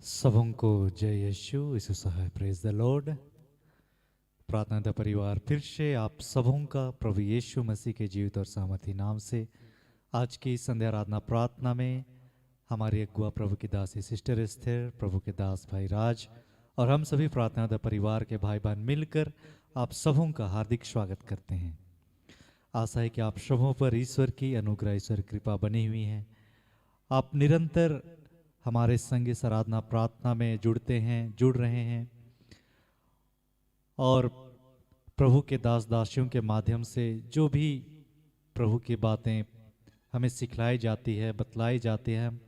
सबों को जय यीशु यीशु सहाय प्रेज द लॉर्ड। प्रार्थना का परिवार फिर से आप सबों का प्रभु यीशु मसीह के जीवित और सामर्थी नाम से आज की संध्या आराधना प्रार्थना में हमारी अगुआ प्रभु की दासी सिस्टर एस्थर, प्रभु के दास भाई राज और हम सभी प्रार्थना का परिवार के भाई बहन मिलकर आप सबों का हार्दिक स्वागत करते हैं। आशा है कि आप सबों पर ईश्वर की अनुग्रह, ईश्वर की कृपा बनी हुई है। आप निरंतर हमारे संग इस आराधना प्रार्थना में जुड़ रहे हैं और प्रभु के दास दासियों के माध्यम से जो भी प्रभु की बातें हमें सिखलाई जाती है, बतलाई जाती है, हम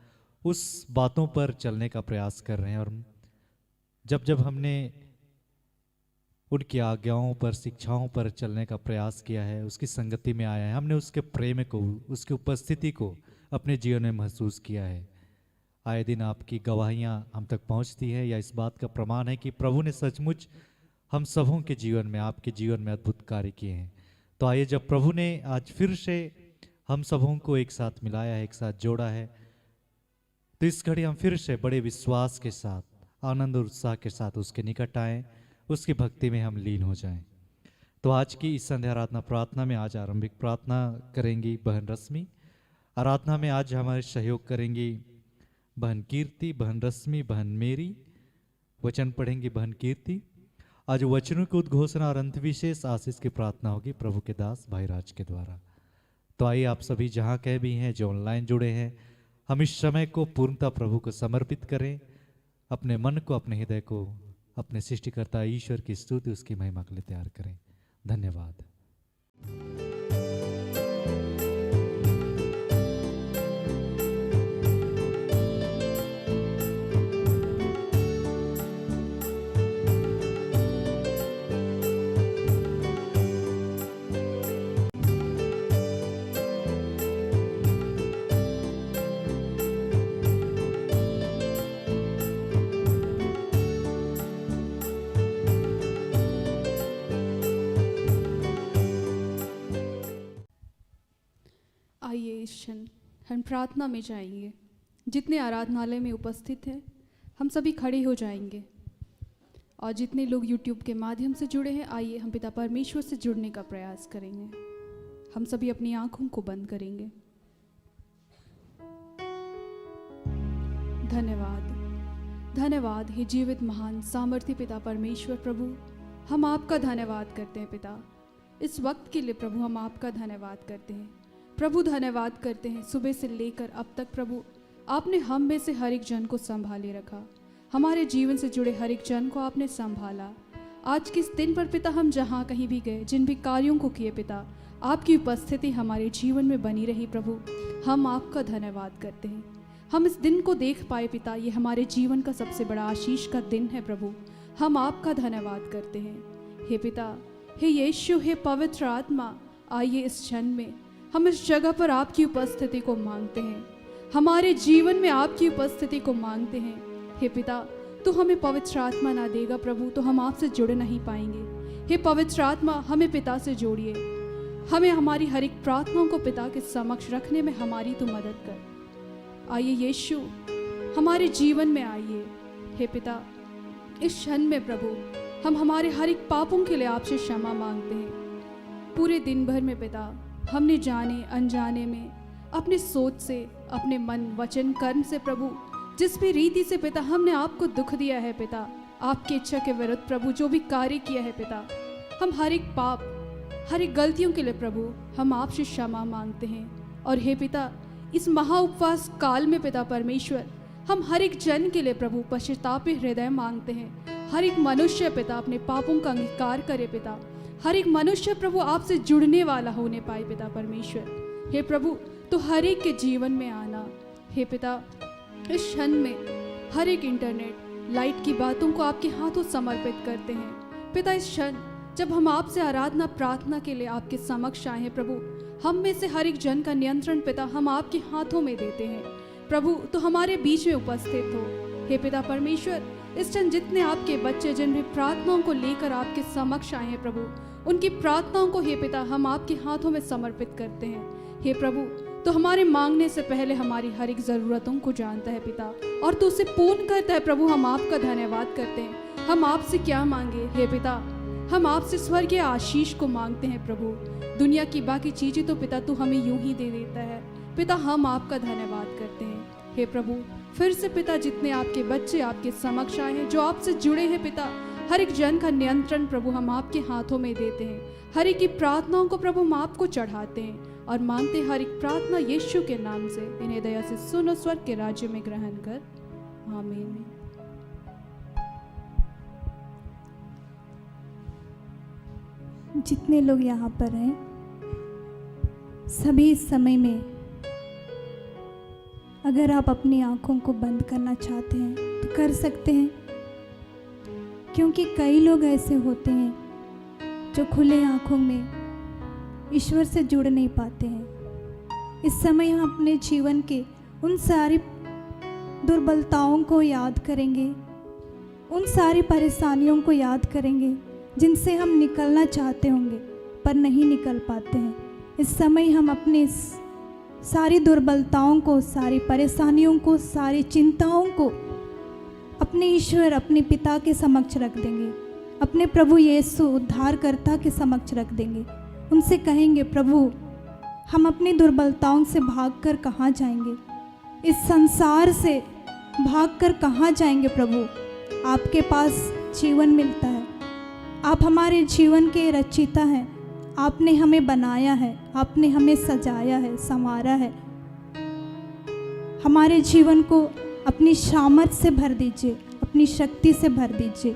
उस बातों पर चलने का प्रयास कर रहे हैं। और जब हमने उनकी आज्ञाओं पर, शिक्षाओं पर चलने का प्रयास किया है, उसकी संगति में आया है, हमने उसके प्रेम को, उसकी उपस्थिति को अपने जीवन में महसूस किया है। आए दिन आपकी गवाहियाँ हम तक पहुँचती है या इस बात का प्रमाण है कि प्रभु ने सचमुच हम सबों के जीवन में, आपके जीवन में अद्भुत कार्य किए हैं। तो आइए, जब प्रभु ने आज फिर से हम सबों को एक साथ मिलाया है, एक साथ जोड़ा है, तो इस घड़ी हम फिर से बड़े विश्वास के साथ, आनंद और उत्साह के साथ उसके निकट आएँ, उसकी भक्ति में हम लीन हो जाएं। तो आज की इस संध्या आराधना प्रार्थना में आज आरंभिक प्रार्थना करेंगी बहन रश्मि। आराधना में आज हमारे सहयोग करेंगी बहन कीर्ति, बहन रश्मि, बहन मेरी। वचन पढ़ेंगी बहन कीर्ति। आज वचनों की उद्घोषणा और अंत विशेष आशीष की प्रार्थना होगी प्रभु के दास भाई राज के द्वारा। तो आइए, आप सभी जहाँ कहीं भी हैं, जो ऑनलाइन जुड़े हैं, हम इस समय को पूर्णतः प्रभु को समर्पित करें। अपने मन को, अपने हृदय को अपने सृष्टिकर्ता ईश्वर की स्तुति, उसकी महिमा के लिए तैयार करें। धन्यवाद। हम प्रार्थना में जाएंगे। जितने आराधनालय में उपस्थित हैं, हम सभी खड़े हो जाएंगे और जितने लोग YouTube के माध्यम से जुड़े हैं, आइए हम पिता परमेश्वर से जुड़ने का प्रयास करेंगे। हम सभी अपनी आंखों को बंद करेंगे। धन्यवाद, धन्यवाद हे जीवित महान सामर्थ्य पिता परमेश्वर प्रभु, हम आपका धन्यवाद करते हैं पिता। इस वक्त के लिए प्रभु हम आपका धन्यवाद करते हैं प्रभु, धन्यवाद करते हैं। सुबह से लेकर अब तक प्रभु आपने हम में से हर एक जन को संभाले रखा, हमारे जीवन से जुड़े हर एक जन को आपने संभाला। आज के इस दिन पर पिता हम जहाँ कहीं भी गए, जिन भी कार्यों को किए पिता, आपकी उपस्थिति हमारे जीवन में बनी रही प्रभु, हम आपका धन्यवाद करते हैं। हम इस दिन को देख पाए पिता, ये हमारे जीवन का सबसे बड़ा आशीष का दिन है प्रभु, हम आपका धन्यवाद करते हैं। हे पिता, हे यीशु, हे पवित्र आत्मा, आइए इस क्षण में हम इस जगह पर आपकी उपस्थिति को मांगते हैं, हमारे जीवन में आपकी उपस्थिति को मांगते हैं। हे पिता, तो हमें पवित्र आत्मा ना देगा प्रभु, तो हम आपसे जुड़ नहीं पाएंगे। हे पवित्र आत्मा, हमें पिता से जोड़िए, हमें हमारी हर एक प्रार्थनाओं को पिता के समक्ष रखने में हमारी तो मदद कर। आइए यीशु, हमारे जीवन में आइए। हे पिता, इस क्षण में प्रभु हम हमारे हर एक पापों के लिए आपसे क्षमा मांगते हैं। पूरे दिन भर में पिता हमने जाने अनजाने में, अपने सोच से, अपने मन, वचन, कर्म से प्रभु, जिस भी रीति से पिता हमने आपको दुख दिया है पिता, आपकी इच्छा के विरुद्ध प्रभु जो भी कार्य किया है पिता, हम हर एक पाप, हर एक गलतियों के लिए प्रभु हम आपसे क्षमा मांगते हैं। और हे पिता, इस महा उपवास काल में पिता परमेश्वर, हम हर एक जन के लिए प्रभु पश्चातापी हृदय मांगते हैं। हर एक मनुष्य पिता अपने पापों का अंगीकार करे पिता, हर एक मनुष्य प्रभु आपसे जुड़ने वाला होने पाए पिता परमेश्वर। हे प्रभु, तो हर एक के जीवन में आना। हे पिता, इस क्षण में हर एक इंटरनेट लाइट की बातों को आपके हाथों समर्पित करते हैं पिता। इस क्षण जब हम आपसे आराधना प्रार्थना के लिए आपके समक्ष आए हैं प्रभु, हम में से हर एक जन का नियंत्रण पिता हम आपके हाथों में देते हैं प्रभु, तो हमारे बीच में उपस्थित हो। हे पिता परमेश्वर, इस क्षण जितने आपके बच्चे जिन भी प्रार्थनाओं को लेकर आपके समक्ष आए हैं प्रभु, उनकी प्रार्थनाओं को हे पिता हम आपके हाथों में समर्पित करते हैं। हे प्रभु, तो हमारे मांगने से पहले हमारी हर एक ज़रूरतों को जानता है पिता, और तो उसे पूर्ण करता है। प्रभु हम आपका धन्यवाद करते हैं। हम आपसे क्या मांगे हे पिता, हम आपसे स्वर्गीय आशीष को मांगते हैं प्रभु। दुनिया की बाकी चीज़ें तो पिता तू हमें यूं ही दे देता है। पिता हम आपका धन्यवाद करते हैं हे प्रभु। फिर से पिता जितने आपके बच्चे आपके समक्ष आए हैं, जो आपसे जुड़े हैं पिता, हर एक जन का नियंत्रण प्रभु हम आपके हाथों में देते हैं। हर एक की प्रार्थनाओं को प्रभु हम आपको चढ़ाते हैं और मांगते हैं हर एक प्रार्थना यीशु के नाम से। इन्हें दया से सुनो, स्वर्ग के राज्य में ग्रहण कर, आमीन। जितने लोग यहाँ पर हैं सभी इस समय में अगर आप अपनी आंखों को बंद करना चाहते हैं तो कर सकते हैं, क्योंकि कई लोग ऐसे होते हैं जो खुले आंखों में ईश्वर से जुड़ नहीं पाते हैं। इस समय हम अपने जीवन के उन सारी दुर्बलताओं को याद करेंगे, उन सारी परेशानियों को याद करेंगे जिनसे हम निकलना चाहते होंगे पर नहीं निकल पाते हैं। इस समय हम अपनी सारी दुर्बलताओं को, सारी परेशानियों को, सारी चिंताओं को अपने ईश्वर, अपने पिता के समक्ष रख देंगे, अपने प्रभु यीशु उद्धारकर्ता के समक्ष रख देंगे। उनसे कहेंगे, प्रभु हम अपनी दुर्बलताओं से भागकर कहाँ जाएंगे, इस संसार से भागकर कहाँ जाएंगे। प्रभु आपके पास जीवन मिलता है, आप हमारे जीवन के रचयिता हैं, आपने हमें बनाया है, आपने हमें सजाया है, संवारा है। हमारे जीवन को अपनी सामर्थ्य से भर दीजिए, अपनी शक्ति से भर दीजिए।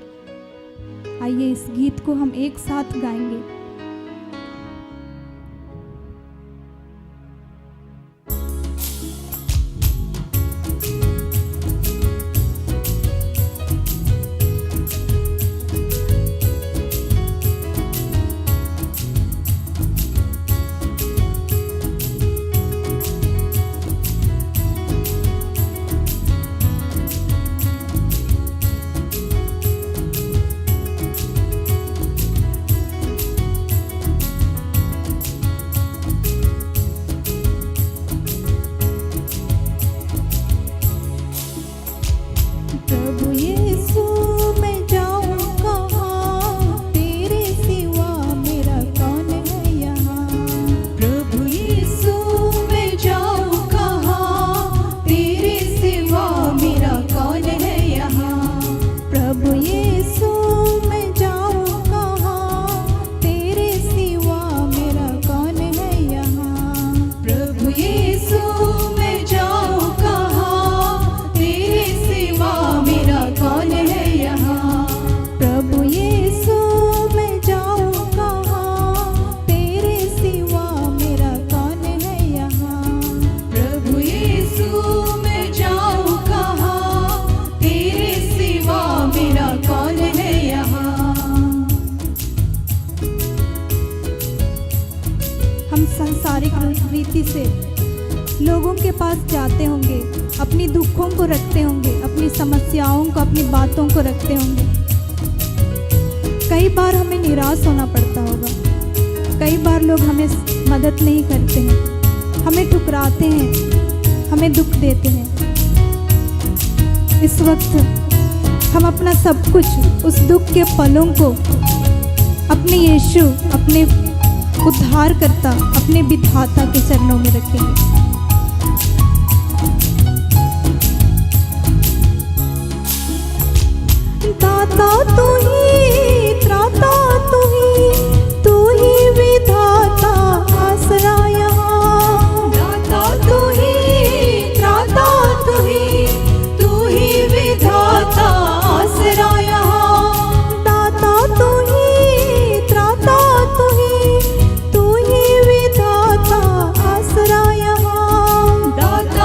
आइए इस गीत को हम एक साथ गाएंगे। रीति से लोगों के पास जाते होंगे, अपनी दुखों को रखते होंगे, अपनी समस्याओं को, अपनी बातों को रखते होंगे। कई बार हमें निराश होना पड़ता होगा, कई बार लोग हमें मदद नहीं करते हैं, हमें ठुकराते हैं, हमें दुख देते हैं। इस वक्त हम अपना सब कुछ, उस दुख के पलों को अपने यीशु, अपने उद्धारकर्ता, अपने विधाता के चरणों में रखेंगे। दाता तू ही, त्राता तू ही विधाता आसरा यहाँ। दाता तू ही, त्राता तू ही विधाता आसरा यहाँ। दाता तू ही, त्राता तू ही विधाता आसरा यहाँ। दाता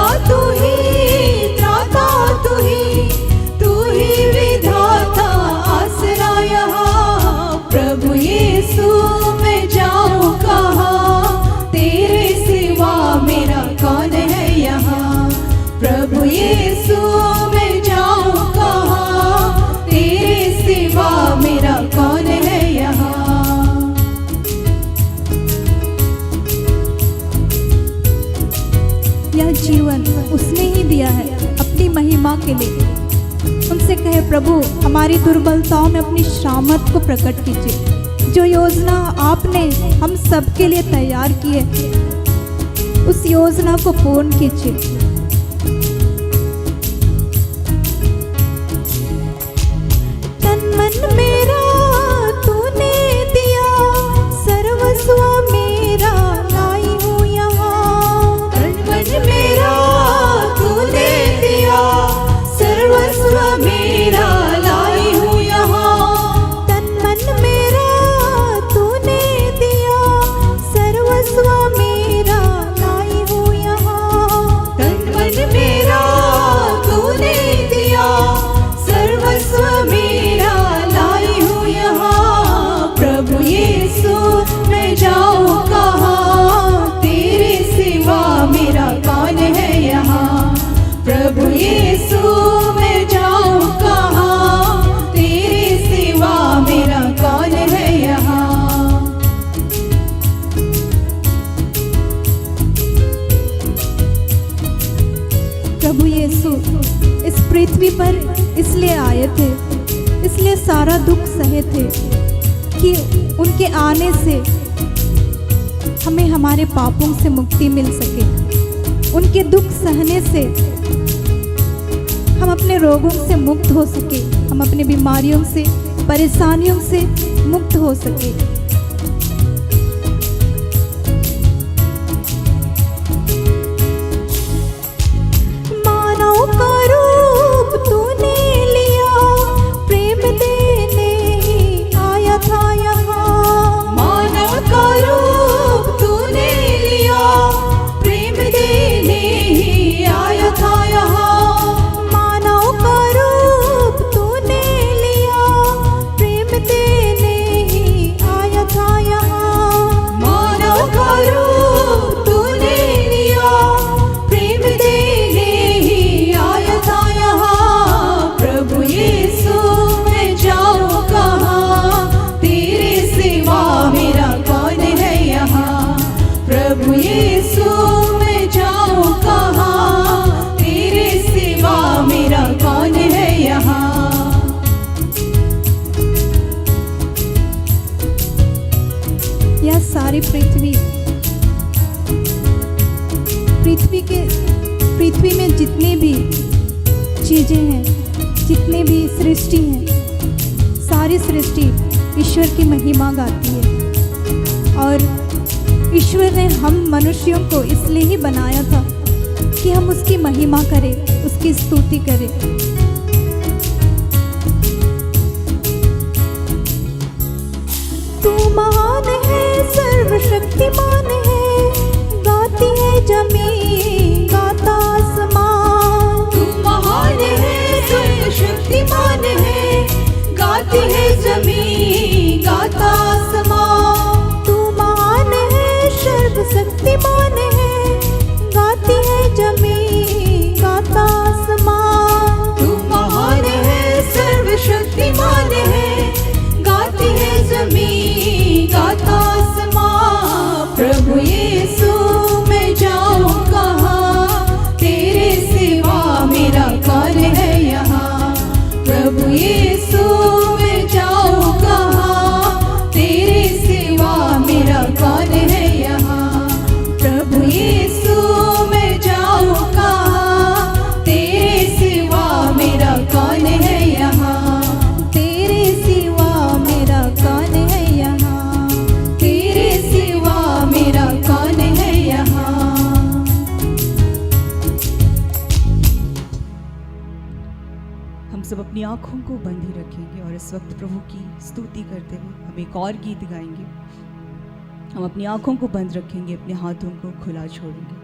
उसने ही दिया है अपनी महिमा के लिए। उनसे कहे प्रभु हमारी दुर्बलताओं में अपनी शामत को प्रकट कीजिए। जो योजना आपने हम सब के लिए तैयार की है उस योजना को पूर्ण कीजिए। तन मन मेरा तूने दिया, सर्वस्व मेरा लाई हूँ यहाँ। तन मन मेरा तूने दिया, सर्वस्व मेरा लाई हूँ यहाँ। तन मन मेरा तूने दिया, सर्वस्व मेरा लाई हूँ यहाँ। तन मन मेरा तूने दिया, सर्वस्व मेरा लाई हूँ यहाँ। प्रभु यीशु मैं जाऊँ कहाँ, तेरे सिवा मेरा कौन है यहाँ। प्रभु यीशु मैं जाऊँ कहाँ, तेरे सिवा मेरा कौन है यहाँ। प्रभु यीशु इस पृथ्वी पर इसलिए आए थे, इसलिए सारा दुख सहे थे कि उनके आने से हमें हमारे पापों से मुक्ति मिल सके। उनके दुख सहने से हम अपने रोगों से मुक्त हो सके, हम अपनी बीमारियों से परेशानियों से मुक्त हो सके। मानव का रूप तूने लिया, प्रेम देने ही आया था यहाँ। मानव का रूप तूने लिया, प्रेम देने ही आया था यहाँ। मानव का रूप तूने लिया, प्रेम देने ही आया था यहाँ। मानव का रूप तूने लिया, प्रेम देने ही आया था यहाँ। प्रभु यीशु मैं जाऊँ कहाँ, तेरे सिवा मेरा कौन है यहाँ। प्रभु यीशु मैं जाऊँ कहाँ, तेरे सिवा मेरा कौन है यहाँ। यह सारी पृथ्वी में जितनी भी चीजें हैं, जितने भी सृष्टि हैं, सारी सृष्टि ईश्वर की महिमा गाती है। और ईश्वर ने हम मनुष्यों को इसलिए ही बनाया था कि हम उसकी महिमा करें, उसकी स्तुति करें। तू महान है, सर्वशक्तिमान है, गाती है जमीन गाता आसमान। तू महान है, सर्वशक्तिमान है, गाती है जमीन गाता आसमान। तू महान है, सर्वशक्तिमान है, गाती है जमीन गाता आसमान। तू महान है, सर्वशक्तिमान है, गाती है जमीन गाता आसमान। प्रभु यीशु मैं जाऊँ कहाँ, तेरे सिवा मेरा कौन है यहाँ। प्रभु यीशु मैं जाऊँ कहाँ, तेरे सिवा मेरा कौन है यहाँ। प्रभु यीशु मैं जाऊँ कहाँ, तेरे सिवा मेरा कौन है यहाँ। तेरे सिवा मेरा कौन है यहाँ। तेरे सिवा मेरा कौन है यहाँ। हम सब अपनी आँखों को बंद ही रखेंगे और इस वक्त प्रभु की स्तुति करते हुए हम एक और गीत गाएंगे। हम अपनी आँखों को बंद रखेंगे, अपने हाथों को खुला छोड़ेंगे।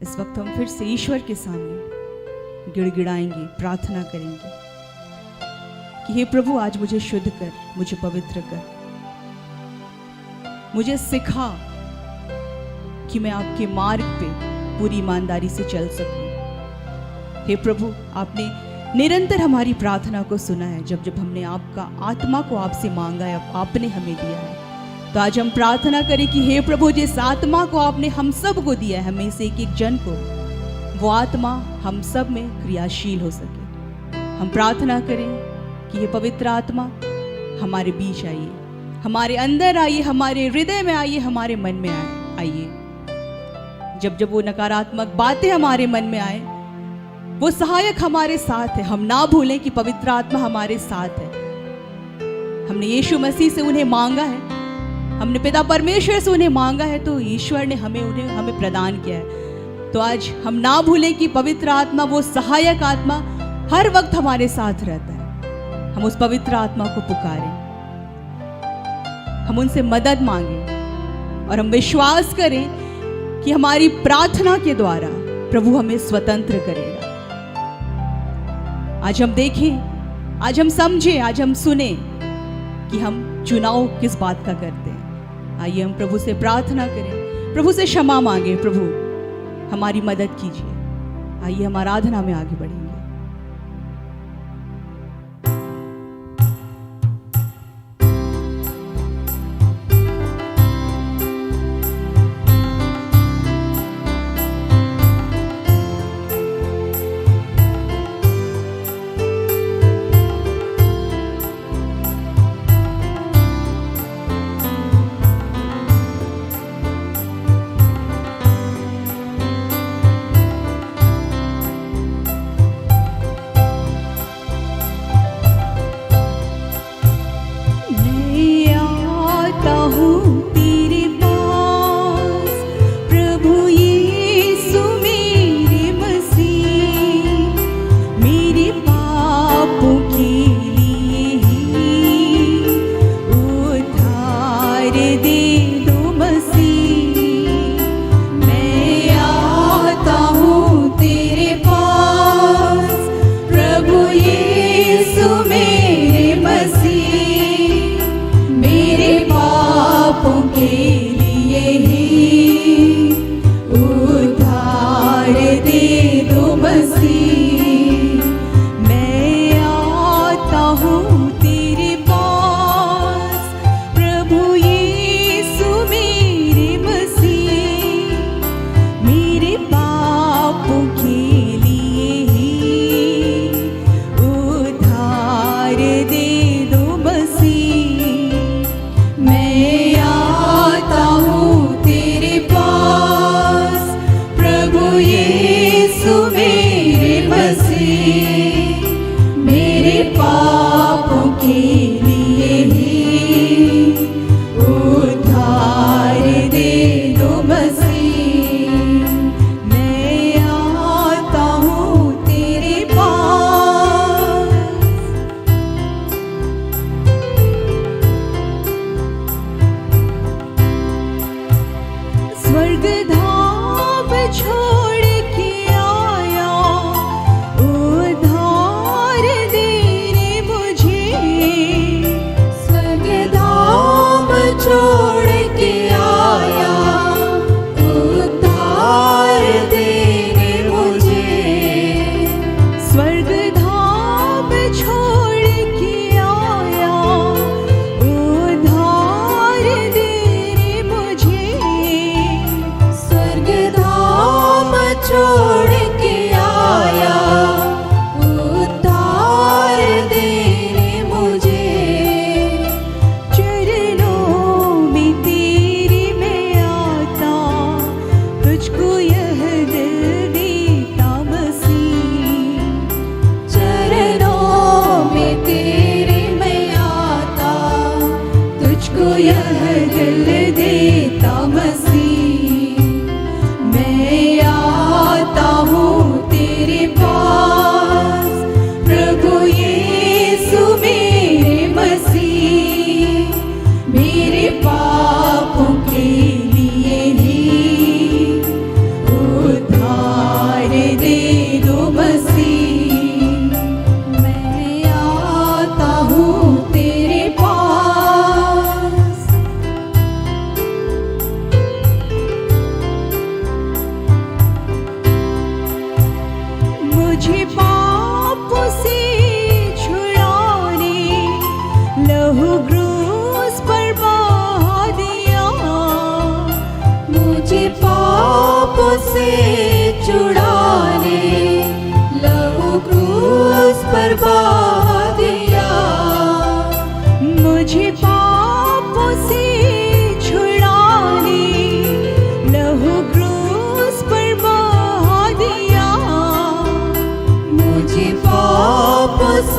इस वक्त हम फिर से ईश्वर के सामने गिड़गिड़ाएंगे, प्रार्थना करेंगे कि हे प्रभु आज मुझे शुद्ध कर, मुझे पवित्र कर, मुझे सिखा कि मैं आपके मार्ग पे पूरी ईमानदारी से चल सकूं। हे प्रभु आपने निरंतर हमारी प्रार्थना को सुना है। जब जब हमने आपका आत्मा को आपसे मांगा है, आपने हमें दिया है। तो आज हम प्रार्थना करें कि हे प्रभु, जिस आत्मा को आपने हम सब को दिया है, हमें से एक एक जन को, वो आत्मा हम सब में क्रियाशील हो सके। हम प्रार्थना करें कि ये पवित्र आत्मा हमारे बीच आइए, हमारे अंदर आइए, हमारे हृदय में आइए, हमारे मन में आइए। जब जब वो नकारात्मक बातें हमारे मन में आए, वो सहायक हमारे साथ है। हम ना भूलें कि पवित्र आत्मा हमारे साथ है। हमने यीशु मसीह से उन्हें मांगा है, हमने पिता परमेश्वर से उन्हें मांगा है, तो ईश्वर ने हमें प्रदान किया है। तो आज हम ना भूलें कि पवित्र आत्मा, वो सहायक आत्मा हर वक्त हमारे साथ रहता है। हम उस पवित्र आत्मा को पुकारें, हम उनसे मदद मांगें और हम विश्वास करें कि हमारी प्रार्थना के द्वारा प्रभु हमें स्वतंत्र करेगा। आज हम देखें, आज हम समझें, आज हम सुने कि हम चुनाव किस बात का करते हैं। आइए हम प्रभु से प्रार्थना करें, प्रभु से क्षमा मांगे, प्रभु हमारी मदद कीजिए। आइए हम आराधना में आगे बढ़ेंगे।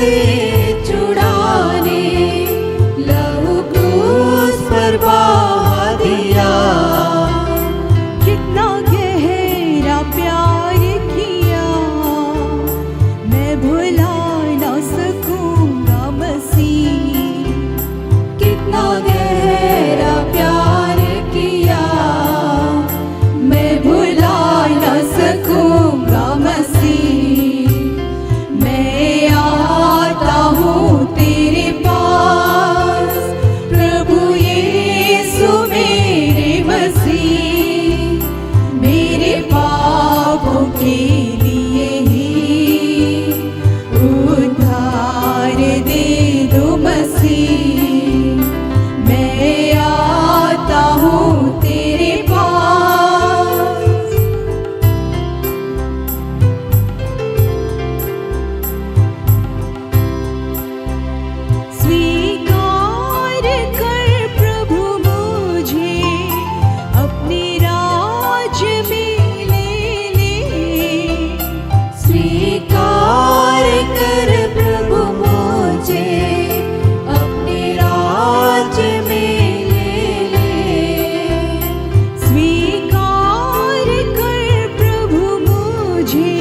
से छुड़ाने लहू क्रूस पर बहा दिया। कितना गहरा प्यार किया, मैं भुला ना सकूंगा मसीह। कितना गहरा प्यार किया, मैं भुला न सकूंगा मसीह। मैं आता हूँ तेरे पास प्रभु यीशु मेरे मसीह। मेरे पापों के लिए ही उद्धार दे दो मसीह। मैं आता हूँ तेरे पास। स्वीकार कर प्रभु मुझे अपने राज में ले ले। स्वीकार कर प्रभु मुझे अपने राज में ले ले। स्वीकार कर प्रभु मुझे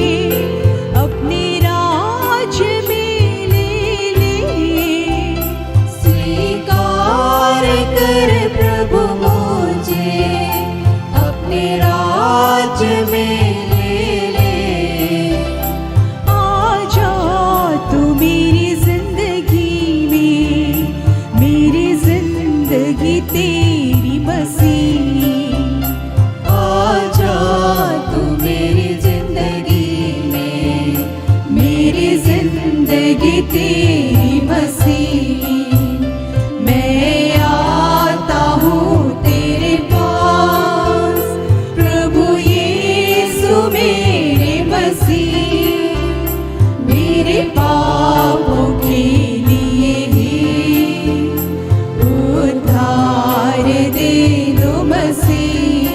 अपने राज में ले ले। स्वीकार कर प्रभु मुझे अपने राज में ले ले। आजा तू मेरी जिंदगी में, मेरी जिंदगी तेरी मसीह। आजा तू मेरी जिंदगी में, मेरी जिंदगी तेरी मसीह। मैं आता हूँ तेरे पास प्रभु यीशु मेरे मसीह। मेरे पापों के लिए ही उद्धार दे दो मसीह।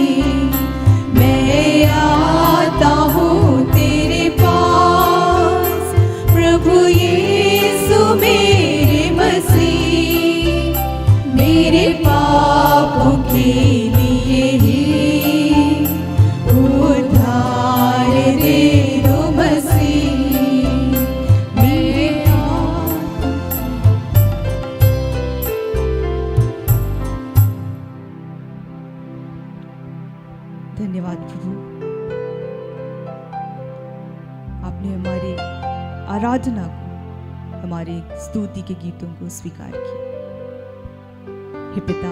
मैं आता हूँ तेरे पास प्रभु यीशु मेरे मसीह। मेरे पापों के लिए ही उद्धार दे दो मसीह। मेरे धन्यवाद प्रभु, आपने हमारे आराधना को, हमारे स्तुति के गीतों को स्वीकार किया। हे पिता,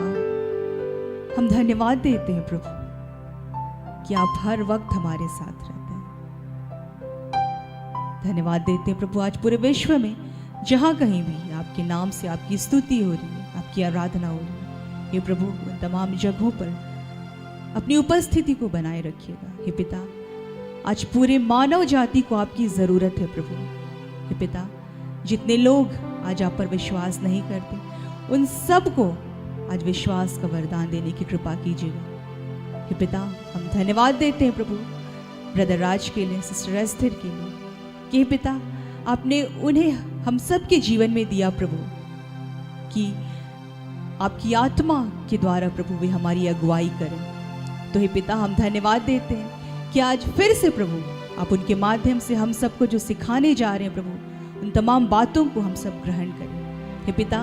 हम धन्यवाद देते हैं प्रभु कि आप हर वक्त हमारे साथ रहते हैं। धन्यवाद देते हैं प्रभु, आज पूरे विश्व में जहाँ कहीं भी आपके नाम से आपकी स्तुति हो रही है, आपकी आराधना हो रही है, हे प्रभु उन तमाम जगहों पर अपनी उपस्थिति को बनाए रखिएगा। हे पिता, आज पूरे मानव जाति को आपकी ज़रूरत है प्रभु। हे पिता, जितने लोग आज आप पर विश्वास नहीं करते, उन सबको आज विश्वास का वरदान देने की कृपा कीजिएगा। हे पिता, हम धन्यवाद देते हैं प्रभु ब्रदर राज के लिए, सिस्टर एस्थर के लिए, कि हे पिता आपने उन्हें हम सब के जीवन में दिया प्रभु, कि आपकी आत्मा के द्वारा प्रभु वे हमारी अगुवाई करें। तो हे पिता, हम धन्यवाद देते हैं कि आज फिर से प्रभु आप उनके माध्यम से हम सबको जो सिखाने जा रहे हैं प्रभु, उन तमाम बातों को हम सब ग्रहण करें। हे पिता,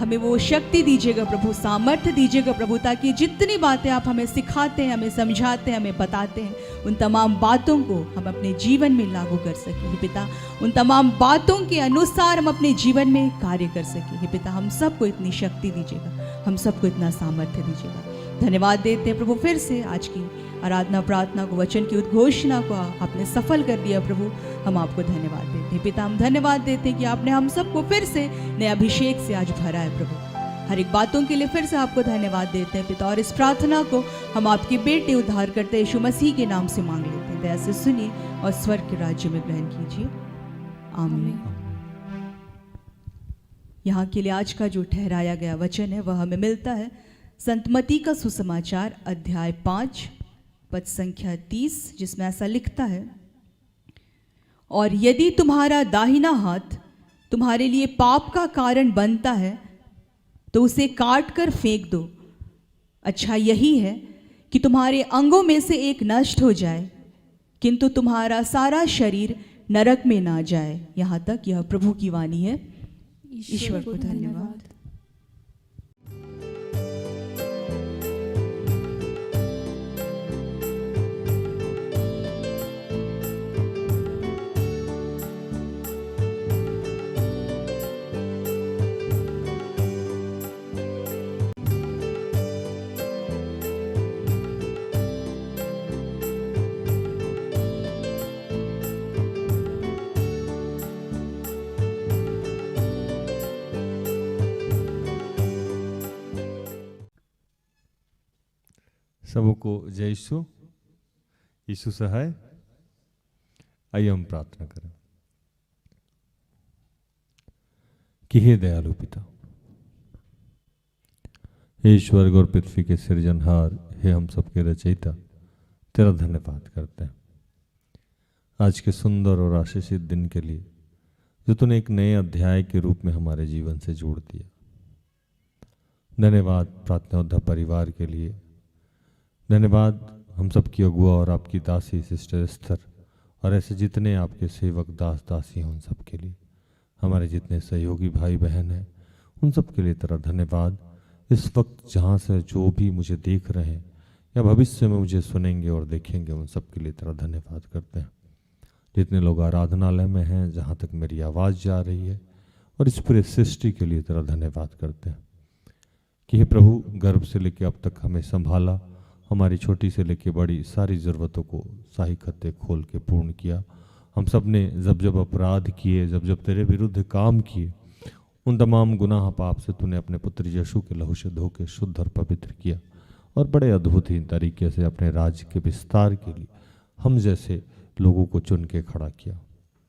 हमें वो शक्ति दीजिएगा प्रभु, सामर्थ्य दीजिएगा प्रभु, ताकि जितनी बातें आप हमें सिखाते हैं, हमें समझाते हैं, हमें बताते हैं, उन तमाम बातों को हम अपने जीवन में लागू कर सकें। हे पिता, उन तमाम बातों के अनुसार हम अपने जीवन में कार्य कर सकें। हे पिता, हम सबको इतनी शक्ति दीजिएगा, हम सबको इतना सामर्थ्य दीजिएगा। धन्यवाद देते हैं प्रभु, फिर से आज की आराधना प्रार्थना को, वचन की उद्घोषणा को आपने सफल कर दिया प्रभु, हम आपको धन्यवाद देते हैं। पिता, हम धन्यवाद देते हैं कि आपने हम सबको फिर से नए अभिषेक से आज भरा है प्रभु। हर एक बातों के लिए फिर से आपको धन्यवाद देते हैं पिता, और इस प्रार्थना को हम आपके बेटे उद्धार करते यीशु मसीह के नाम से मांग लेते हैं। दया से सुनिए और स्वर्ग के राज्य में ग्रहण कीजिए। आमीन। यहाँ के लिए आज का जो ठहराया गया वचन है वह हमें मिलता है संत मत्ती का सुसमाचार अध्याय 5 पद संख्या 30, जिसमें ऐसा लिखता है, और यदि तुम्हारा दाहिना हाथ तुम्हारे लिए पाप का कारण बनता है तो उसे काट कर फेंक दो। अच्छा यही है कि तुम्हारे अंगों में से एक नष्ट हो जाए, किंतु तुम्हारा सारा शरीर नरक में ना जाए। यहाँ तक यह प्रभु की वाणी है। ईश्वर को धन्यवाद। सबको जय यीशु। यीशु सहाय। आइए हम प्रार्थना करें कि हे दयालु पिता, हे स्वर्ग और पृथ्वी के सृजनहार, हे हम सबके रचयिता, तेरा धन्यवाद करते हैं आज के सुंदर और आशीषित दिन के लिए जो तूने एक नए अध्याय के रूप में हमारे जीवन से जोड़ दिया। धन्यवाद प्रार्थना योद्धा परिवार के लिए। धन्यवाद हम सबकी अगुआ और आपकी दासी सिस्टर एस्थर और ऐसे जितने आपके सेवक दास दासी हैं उन सब के लिए, हमारे जितने सहयोगी भाई बहन हैं उन सब के लिए तेरा धन्यवाद। इस वक्त जहाँ से जो भी मुझे देख रहे हैं या भविष्य में मुझे सुनेंगे और देखेंगे उन सब के लिए तेरा धन्यवाद करते हैं। जितने लोग आराधनालय में हैं, जहाँ तक मेरी आवाज़ जा रही है, और इस पूरे सृष्टि के लिए तेरा धन्यवाद करते हैं कि हे प्रभु गर्भ से लेकर अब तक हमें संभाला, हमारी छोटी से लेकर बड़ी सारी ज़रूरतों को सही खत्ते खोल के पूर्ण किया। हम सब ने जब जब अपराध किए, जब जब तेरे विरुद्ध काम किए, उन तमाम गुनाह पाप से तूने अपने पुत्र यीशु के लहू से धो के शुद्ध और पवित्र किया और बड़े अद्भुत ही तरीके से अपने राज्य के विस्तार के लिए हम जैसे लोगों को चुन के खड़ा किया।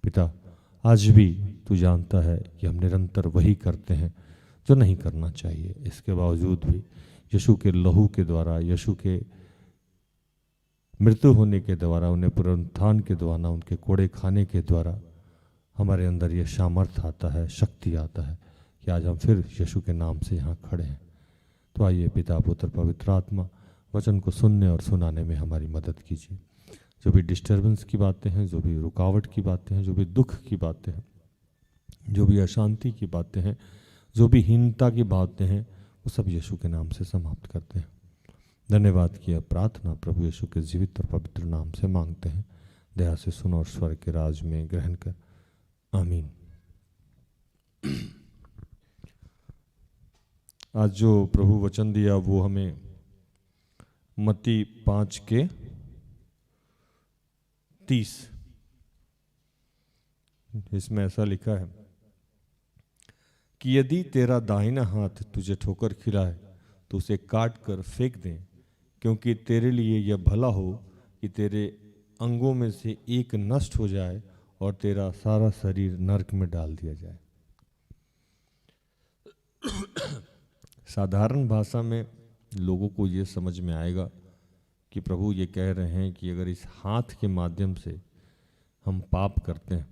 पिता, आज भी तू जानता है कि हम निरंतर वही करते हैं जो नहीं करना चाहिए। इसके बावजूद भी यीशु के लहू के द्वारा, यीशु के मृत्यु होने के द्वारा, उन्हें पुनरुत्थान के द्वारा, उनके कोड़े खाने के द्वारा हमारे अंदर यह सामर्थ्य आता है, शक्ति आता है कि आज हम फिर यीशु के नाम से यहाँ खड़े हैं। तो आइए पिता पुत्र पवित्र आत्मा वचन को सुनने और सुनाने में हमारी मदद कीजिए। जो भी डिस्टर्बेंस की बातें हैं, जो भी रुकावट की बातें हैं, जो भी दुख की बातें हैं, जो भी अशांति की बातें हैं, जो भी हीनता की बातें हैं, वो सब यीशु के नाम से समाप्त करते हैं। धन्यवाद किया प्रार्थना प्रभु यीशु के जीवित और पवित्र नाम से मांगते हैं। दया से सुनो और स्वर्ग के राज में ग्रहण कर। आमीन। आज जो प्रभु वचन दिया वो हमें मत्ती 5:30 इसमें ऐसा लिखा है कि यदि तेरा दाहिना हाथ तुझे ठोकर खिलाए तो उसे काट कर फेंक दे, क्योंकि तेरे लिए यह भला हो कि तेरे अंगों में से एक नष्ट हो जाए और तेरा सारा शरीर नरक में डाल दिया जाए। साधारण भाषा में लोगों को ये समझ में आएगा कि प्रभु ये कह रहे हैं कि अगर इस हाथ के माध्यम से हम पाप करते हैं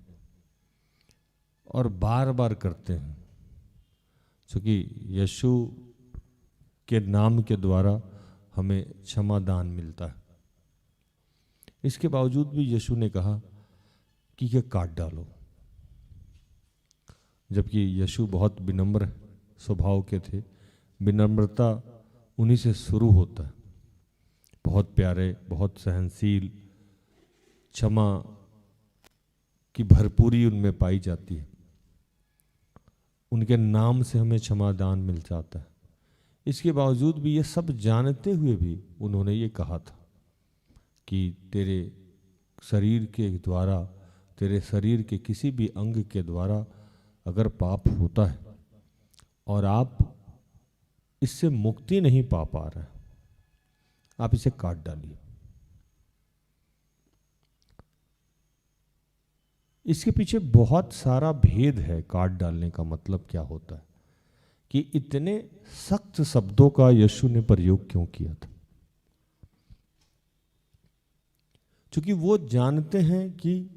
और बार बार करते हैं, क्योंकि यीशु के नाम के द्वारा हमें क्षमा दान मिलता है, इसके बावजूद भी यीशु ने कहा कि यह काट डालो। जबकि यीशु बहुत विनम्र स्वभाव के थे, विनम्रता उन्हीं से शुरू होता है। बहुत प्यारे, बहुत सहनशील, क्षमा की भरपूरी उनमें पाई जाती है। उनके नाम से हमें क्षमा दान मिल जाता है। इसके बावजूद भी ये सब जानते हुए भी उन्होंने ये कहा था कि तेरे शरीर के द्वारा, तेरे शरीर के किसी भी अंग के द्वारा अगर पाप होता है और आप इससे मुक्ति नहीं पा रहे, आप इसे काट डालिए। इसके पीछे बहुत सारा भेद है। काट डालने का मतलब क्या होता है, कि इतने सख्त शब्दों का यीशु ने प्रयोग क्यों किया था? क्योंकि वो जानते हैं कि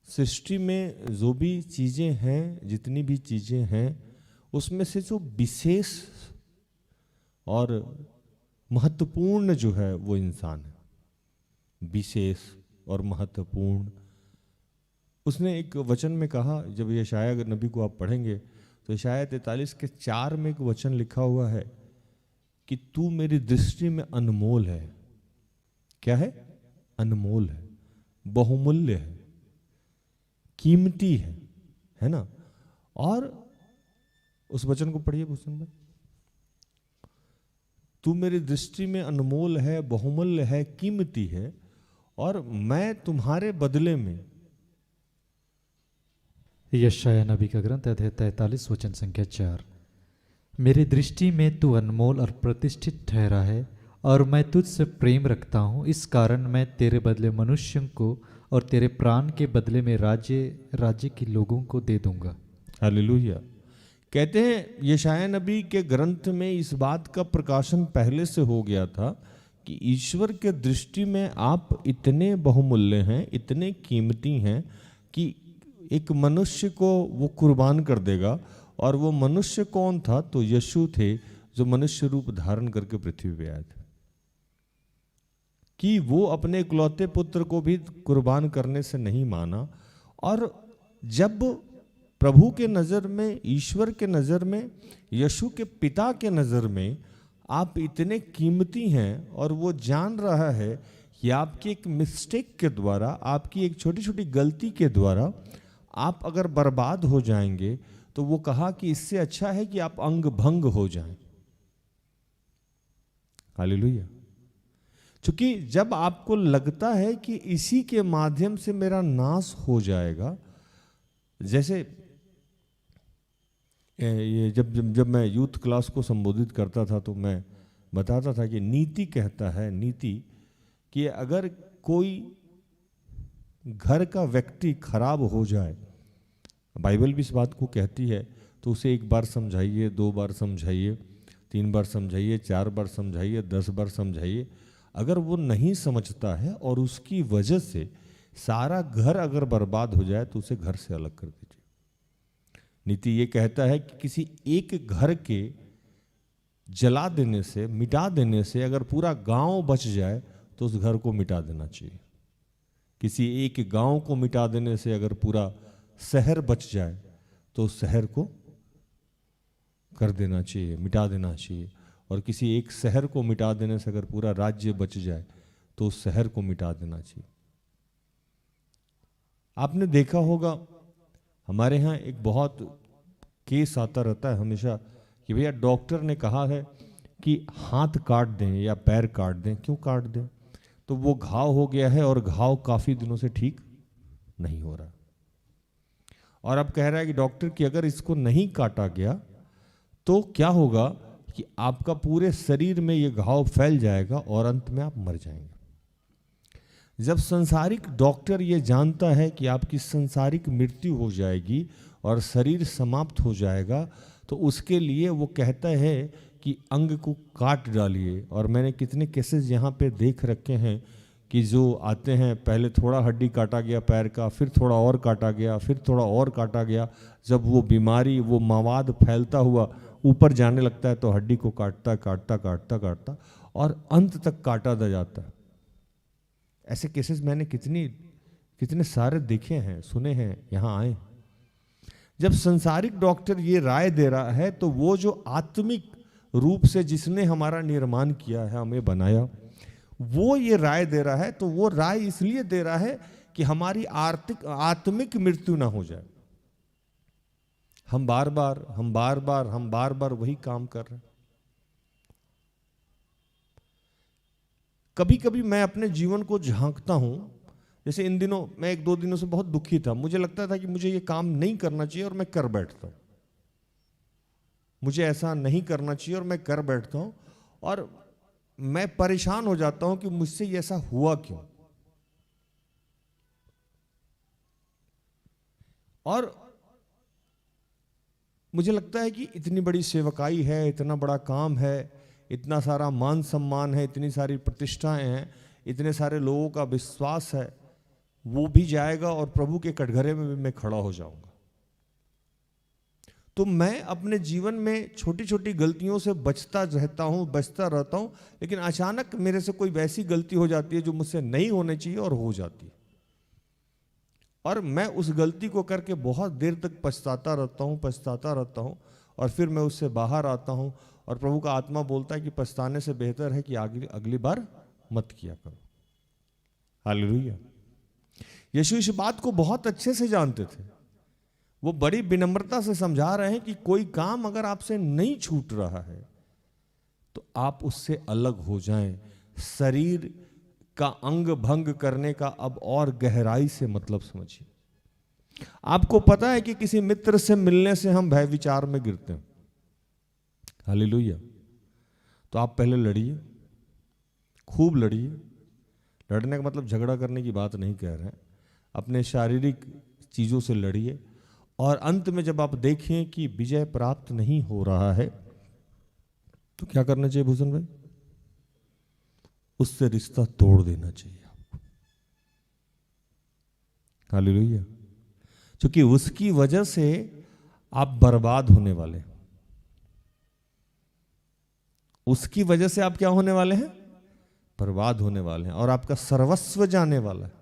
सृष्टि में जो भी चीज़ें हैं, जितनी भी चीज़ें हैं, उसमें से जो विशेष और महत्वपूर्ण जो है वो इंसान है। विशेष और महत्वपूर्ण, उसने एक वचन में कहा, जब यशाया नबी को आप पढ़ेंगे तो यशाया 43:4 में एक वचन लिखा हुआ है कि तू मेरी दृष्टि में अनमोल है। क्या है? अनमोल है, बहुमूल्य है, कीमती है ना। और उस वचन को पढ़िए भूषण भाई। तू मेरी दृष्टि में अनमोल है, बहुमूल्य है, कीमती है, और मैं तुम्हारे बदले में। यशाया नबी का ग्रंथ अध्याय 43 वचन संख्या 4। मेरी दृष्टि में तू अनमोल और प्रतिष्ठित ठहरा है और मैं तुझसे प्रेम रखता हूँ, इस कारण मैं तेरे बदले मनुष्यों को और तेरे प्राण के बदले में राज्य के लोगों को दे दूंगा। हालेलुया। कहते हैं यशाया नबी के ग्रंथ में इस बात का प्रकाशन पहले से हो गया था कि ईश्वर के दृष्टि में आप इतने बहुमूल्य हैं, इतने कीमती हैं कि एक मनुष्य को वो कुर्बान कर देगा। और वो मनुष्य कौन था? तो यीशु थे, जो मनुष्य रूप धारण करके पृथ्वी पे आए थे, कि वो अपने इकलौते पुत्र को भी कुर्बान करने से नहीं माना। और जब प्रभु के नज़र में, ईश्वर के नज़र में, यीशु के पिता के नज़र में आप इतने कीमती हैं, और वो जान रहा है कि आपकी एक मिस्टेक के द्वारा, आपकी एक छोटी छोटी गलती के द्वारा आप अगर बर्बाद हो जाएंगे, तो वो कहा कि इससे अच्छा है कि आप अंग भंग हो जाएं। हालेलुया। क्योंकि जब आपको लगता है कि इसी के माध्यम से मेरा नाश हो जाएगा, जैसे ये जब मैं यूथ क्लास को संबोधित करता था तो मैं बताता था कि नीति कहता है, नीति, कि अगर कोई घर का व्यक्ति खराब हो जाए, बाइबल भी इस बात को कहती है, तो उसे एक बार समझाइए, 2 बार समझाइए, 3 बार समझाइए, 4 बार समझाइए, 10 बार समझाइए। अगर वो नहीं समझता है और उसकी वजह से सारा घर अगर बर्बाद हो जाए, तो उसे घर से अलग कर दीजिए। नीति ये कहता है कि किसी एक घर के जला देने से, मिटा देने से अगर पूरा गांव बच जाए, तो उस घर को मिटा देना चाहिए। किसी एक गांव को मिटा देने से अगर पूरा शहर बच जाए, तो उस शहर को कर देना चाहिए, मिटा देना चाहिए। और किसी एक शहर को मिटा देने से अगर पूरा राज्य बच जाए, तो उस शहर को मिटा देना चाहिए। आपने देखा होगा हमारे यहाँ एक बहुत केस आता रहता है हमेशा कि भैया डॉक्टर ने कहा है कि हाथ काट दें या पैर काट दें। क्यों काट दें? तो वो घाव हो गया है और घाव काफ़ी दिनों से ठीक नहीं हो रहा। और अब कह रहा है कि डॉक्टर कि अगर इसको नहीं काटा गया तो क्या होगा कि आपका पूरे शरीर में ये घाव फैल जाएगा और अंत में आप मर जाएंगे। जब संसारिक डॉक्टर ये जानता है कि आपकी संसारिक मृत्यु हो जाएगी और शरीर समाप्त हो जाएगा, तो उसके लिए वो कहता है कि अंग को काट डालिए। और मैंने कितने केसेस यहाँ पे देख रखे हैं कि जो आते हैं, पहले थोड़ा हड्डी काटा गया पैर का, फिर थोड़ा और काटा गया, फिर थोड़ा और काटा गया। जब वो बीमारी, वो मवाद फैलता हुआ ऊपर जाने लगता है, तो हड्डी को काटता काटता काटता काटता और अंत तक काटा जाता है। ऐसे केसेस मैंने कितने सारे देखे हैं, सुने हैं, यहाँ आए। जब संसारिक डॉक्टर ये राय दे रहा है, तो वो जो आत्मिक रूप से जिसने हमारा निर्माण किया है, हमें बनाया, वो ये राय दे रहा है। तो वो राय इसलिए दे रहा है कि हमारी आत्मिक मृत्यु ना हो जाए। हम बार बार वही काम कर रहे हैं। कभी कभी मैं अपने जीवन को झांकता हूं। जैसे इन दिनों मैं 1-2 दिनों से बहुत दुखी था। मुझे लगता था कि मुझे ये काम नहीं करना चाहिए और मैं कर बैठता हूं। मुझे ऐसा नहीं करना चाहिए और मैं कर बैठता हूं। और मैं परेशान हो जाता हूं कि मुझसे ये ऐसा हुआ क्यों। और मुझे लगता है कि इतनी बड़ी सेवकाई है, इतना बड़ा काम है, इतना सारा मान सम्मान है, इतनी सारी प्रतिष्ठाएं हैं, इतने सारे लोगों का विश्वास है, वो भी जाएगा और प्रभु के कटघरे में भी मैं खड़ा हो जाऊंगा। तो मैं अपने जीवन में छोटी छोटी गलतियों से बचता रहता हूं, लेकिन अचानक मेरे से कोई वैसी गलती हो जाती है जो मुझसे नहीं होनी चाहिए और हो जाती है, और मैं उस गलती को करके बहुत देर तक पछताता रहता हूं, और फिर मैं उससे बाहर आता हूं, और प्रभु का आत्मा बोलता है कि पछताने से बेहतर है कि अगली बार मत किया करो। हालेलुया। यीशु इस बात को बहुत अच्छे से जानते थे। वो बड़ी विनम्रता से समझा रहे हैं कि कोई काम अगर आपसे नहीं छूट रहा है तो आप उससे अलग हो जाएं। शरीर का अंग भंग करने का अब और गहराई से मतलब समझिए। आपको पता है कि किसी मित्र से मिलने से हम भय विचार में गिरते हैं। हालेलुया। तो आप पहले लड़िए, खूब लड़िए। लड़ने का मतलब झगड़ा करने की बात नहीं कह रहे हैं, अपने शारीरिक चीजों से लड़िए, और अंत में जब आप देखें कि विजय प्राप्त नहीं हो रहा है तो क्या करना चाहिए भूषण भाई? उससे रिश्ता तोड़ देना चाहिए आपको। हालेलुया। क्योंकि उसकी वजह से आप बर्बाद होने वाले हैं। उसकी वजह से आप क्या होने वाले हैं? बर्बाद होने वाले हैं, और आपका सर्वस्व जाने वाला है।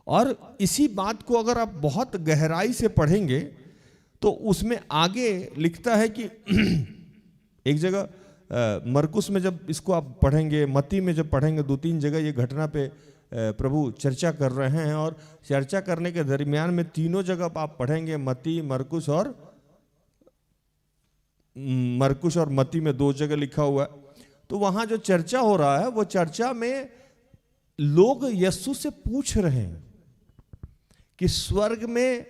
और इसी बात को अगर आप बहुत गहराई से पढ़ेंगे तो उसमें आगे लिखता है कि एक जगह मरकुस में जब इसको आप पढ़ेंगे, मत्ती में जब पढ़ेंगे, 2-3 जगह ये घटना पे प्रभु चर्चा कर रहे हैं, और चर्चा करने के दरमियान में तीनों जगह आप पढ़ेंगे, मत्ती, मरकुस और मत्ती में 2 जगह लिखा हुआ है। तो वहां जो चर्चा हो रहा है वो चर्चा में लोग यीशु से पूछ रहे हैं कि स्वर्ग में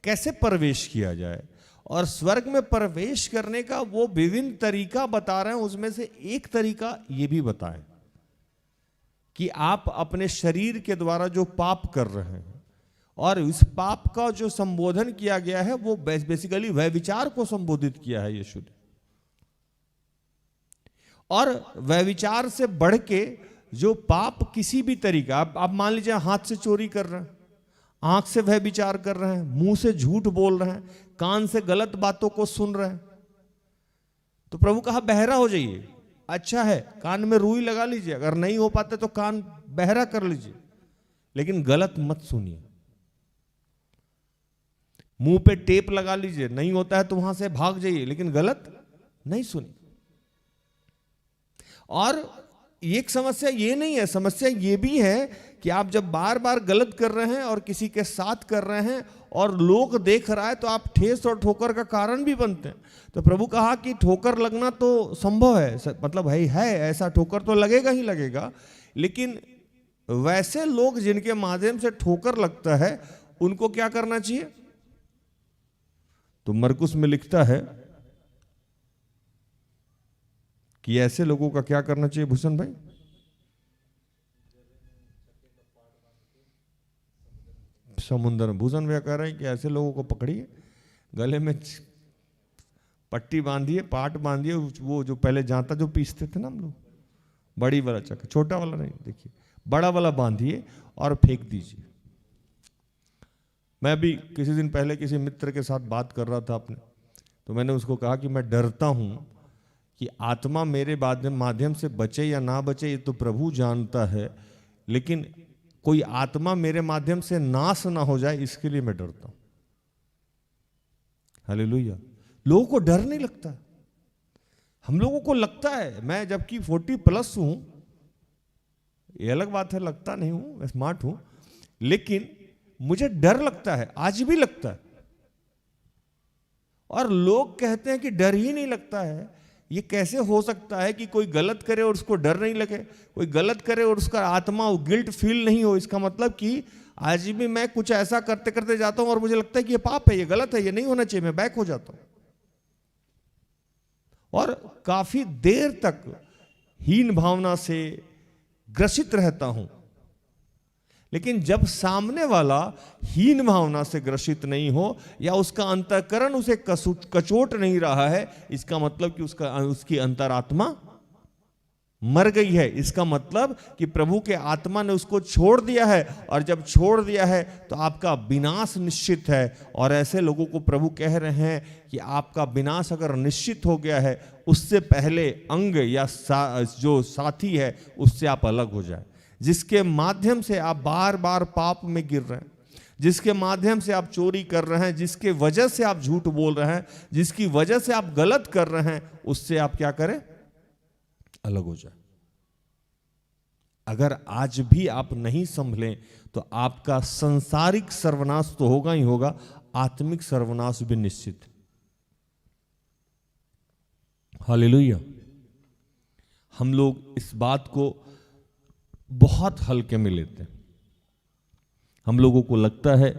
कैसे प्रवेश किया जाए, और स्वर्ग में प्रवेश करने का वो विभिन्न तरीका बता रहे हैं। उसमें से एक तरीका ये भी बताएं कि आप अपने शरीर के द्वारा जो पाप कर रहे हैं, और इस पाप का जो संबोधन किया गया है वो बेसिकली वह विचार को संबोधित किया है यीशु ने। और वह विचार से बढ़ के जो पाप किसी भी तरीका, आप मान लीजिए हाथ से चोरी कर रहे हैं, आंख से वह विचार कर रहे हैं, मुंह से झूठ बोल रहे हैं, कान से गलत बातों को सुन रहे हैं, तो प्रभु कहा बहरा हो जाइए। अच्छा है, कान में रुई लगा लीजिए, अगर नहीं हो पाते तो कान बहरा कर लीजिए, लेकिन गलत मत सुनिए। मुंह पे टेप लगा लीजिए, नहीं होता है तो वहां से भाग जाइए, लेकिन गलत नहीं सुनिए। और एक समस्या ये नहीं है, समस्या ये भी है कि आप जब बार बार गलत कर रहे हैं और किसी के साथ कर रहे हैं और लोग देख रहा है, तो आप ठेस और ठोकर का कारण भी बनते हैं। तो प्रभु कहा कि ठोकर लगना तो संभव है, मतलब है ऐसा ठोकर तो लगेगा ही लगेगा, लेकिन वैसे लोग जिनके माध्यम से ठोकर लगता है उनको क्या करना चाहिए? तो मरकुस में लिखता है कि ऐसे लोगों का क्या करना चाहिए भूषण भाई? समुद्र में। भूषण भैया कह रहे हैं कि ऐसे लोगों को पकड़िए, गले में पट्टी बांधिए, पाट बांधिए, वो जो पहले जाता जो पीसते थे ना हम लोग, बड़ी वाला चक्कर, छोटा वाला नहीं, देखिए बड़ा वाला बांधिए और फेंक दीजिए। मैं भी किसी दिन पहले किसी मित्र के साथ बात कर रहा था अपने, तो मैंने उसको कहा कि मैं डरता हूं कि आत्मा मेरे माध्यम से बचे या ना बचे ये तो प्रभु जानता है, लेकिन कोई आत्मा मेरे माध्यम से नाश ना हो जाए इसके लिए मैं डरता हूं। हालेलुया। लोगों को डर नहीं लगता, हम लोगों को लगता है, मैं जबकि 40+ हूं, ये अलग बात है, लगता नहीं हूं, मैं स्मार्ट हूं, लेकिन मुझे डर लगता है, आज भी लगता है। और लोग कहते हैं कि डर ही नहीं लगता है। ये कैसे हो सकता है कि कोई गलत करे और उसको डर नहीं लगे, कोई गलत करे और उसका आत्मा गिल्ट फील नहीं हो? इसका मतलब कि आज भी मैं कुछ ऐसा करते करते जाता हूं और मुझे लगता है कि ये पाप है, ये गलत है, ये नहीं होना चाहिए, मैं बैक हो जाता हूं और काफी देर तक हीन भावना से ग्रसित रहता हूं। लेकिन जब सामने वाला हीन भावना से ग्रसित नहीं हो या उसका अंतःकरण उसे कचोट नहीं रहा है, इसका मतलब कि उसकी अंतरात्मा मर गई है, इसका मतलब कि प्रभु के आत्मा ने उसको छोड़ दिया है, और जब छोड़ दिया है तो आपका विनाश निश्चित है। और ऐसे लोगों को प्रभु कह रहे हैं कि आपका विनाश अगर निश्चित हो गया है, उससे पहले अंग या जो साथी है उससे आप अलग हो जाए, जिसके माध्यम से आप बार बार पाप में गिर रहे हैं, जिसके माध्यम से आप चोरी कर रहे हैं, जिसके वजह से आप झूठ बोल रहे हैं, जिसकी वजह से आप गलत कर रहे हैं, उससे आप क्या करें? अलग हो जाए। अगर आज भी आप नहीं संभलें तो आपका सांसारिक सर्वनाश तो होगा ही होगा, आत्मिक सर्वनाश भी निश्चित है। हालेलुया। हम लोग इस बात को बहुत हल्के में लेते हैं। हम लोगों को लगता है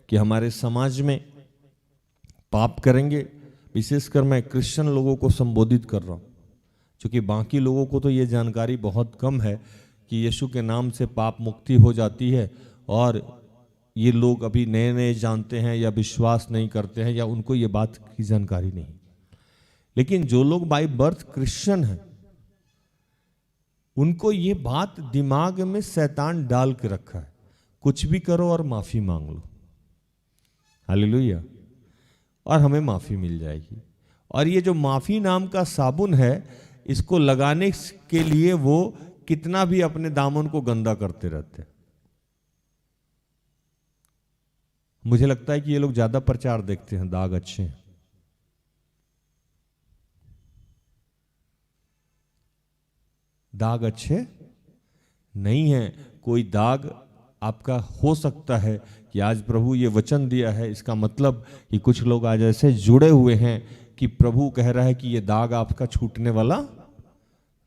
कि हमारे समाज में पाप करेंगे, विशेषकर मैं क्रिश्चियन लोगों को संबोधित कर रहा हूं, क्योंकि बाकी लोगों को तो ये जानकारी बहुत कम है कि यीशु के नाम से पाप मुक्ति हो जाती है, और ये लोग अभी नए नए जानते हैं या विश्वास नहीं करते हैं, या उनको ये बात की जानकारी नहीं। लेकिन जो लोग बाय बर्थ क्रिश्चियन हैं, उनको ये बात दिमाग में शैतान डाल के रखा है, कुछ भी करो और माफी मांग लो। हालेलुया। और हमें माफी मिल जाएगी। और ये जो माफी नाम का साबुन है, इसको लगाने के लिए वो कितना भी अपने दामन को गंदा करते रहते हैं। मुझे लगता है कि ये लोग ज्यादा प्रचार देखते हैं, दाग अच्छे हैं। दाग अच्छे नहीं है। कोई दाग आपका हो सकता है कि आज प्रभु ये वचन दिया है, इसका मतलब कि कुछ लोग आज ऐसे जुड़े हुए हैं कि प्रभु कह रहा है कि ये दाग आपका छूटने वाला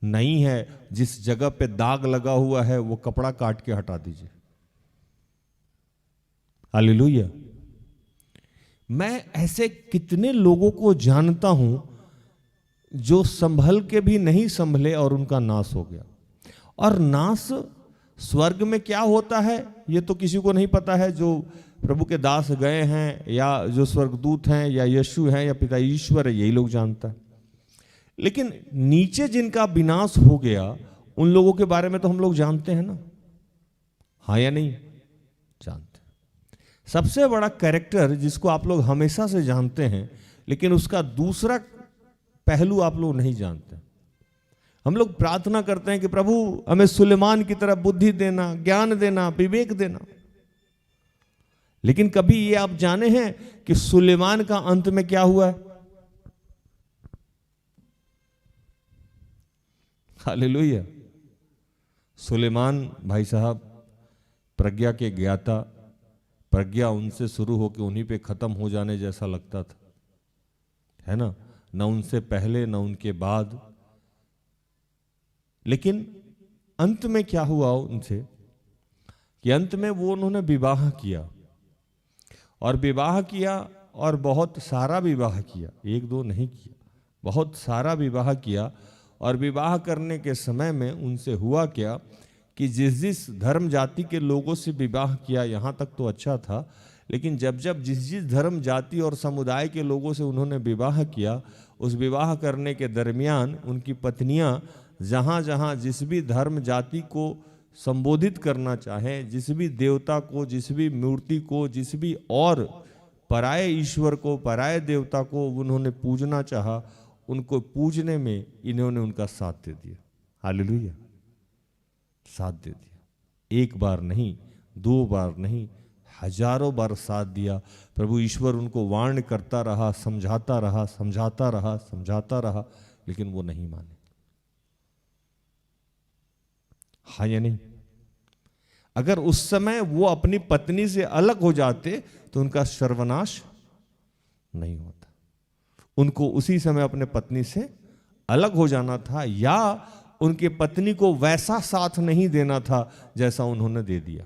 नहीं है। जिस जगह पे दाग लगा हुआ है वो कपड़ा काट के हटा दीजिए। हालेलुया। मैं ऐसे कितने लोगों को जानता हूं जो संभल के भी नहीं संभले और उनका नाश हो गया। और नाश स्वर्ग में क्या होता है ये तो किसी को नहीं पता है। जो प्रभु के दास गए हैं, या जो स्वर्गदूत हैं, या यीशु हैं, या पिता ईश्वर है, यही लोग जानता है। लेकिन नीचे जिनका विनाश हो गया, उन लोगों के बारे में तो हम लोग जानते हैं ना, हाँ या नहीं? जानते हैं। सबसे बड़ा कैरेक्टर जिसको आप लोग हमेशा से जानते हैं, लेकिन उसका दूसरा पहलू आप लोग नहीं जानते। हम लोग प्रार्थना करते हैं कि प्रभु हमें सुलेमान की तरह बुद्धि देना, ज्ञान देना, विवेक देना। लेकिन कभी ये आप जाने हैं कि सुलेमान का अंत में क्या हुआ है? हालेलुया। सुलेमान भाई साहब प्रज्ञा के ज्ञाता, प्रज्ञा उनसे शुरू होकर उन्हीं पे खत्म हो जाने जैसा लगता था, है ना? न उनसे पहले न उनके बाद। लेकिन अंत में क्या हुआ उनसे कि अंत में वो उन्होंने विवाह किया, और विवाह किया, और बहुत सारा विवाह किया, एक दो नहीं किया, बहुत सारा विवाह किया। और विवाह करने के समय में उनसे हुआ क्या कि जिस जिस धर्म जाति के लोगों से विवाह किया, यहाँ तक तो अच्छा था, लेकिन जब जब जिस जिस धर्म जाति और समुदाय के लोगों से उन्होंने विवाह किया, उस विवाह करने के दरमियान उनकी पत्नियां जहाँ जहाँ जिस भी धर्म जाति को संबोधित करना चाहें, जिस भी देवता को, जिस भी मूर्ति को, जिस भी और पराये ईश्वर को, पराये देवता को उन्होंने पूजना चाहा, उनको पूजने में इन्होंने उनका साथ दे दिया। हालेलुया। साथ दे दिया। एक बार नहीं, दो बार नहीं, हजारों बार साथ दिया। प्रभु ईश्वर उनको वार्न करता रहा, समझाता रहा, समझाता रहा, समझाता रहा, लेकिन वो नहीं माने। हाँ या नहीं? अगर उस समय वो अपनी पत्नी से अलग हो जाते तो उनका सर्वनाश नहीं होता। उनको उसी समय अपने पत्नी से अलग हो जाना था, या उनके पत्नी को वैसा साथ नहीं देना था जैसा उन्होंने दे दिया।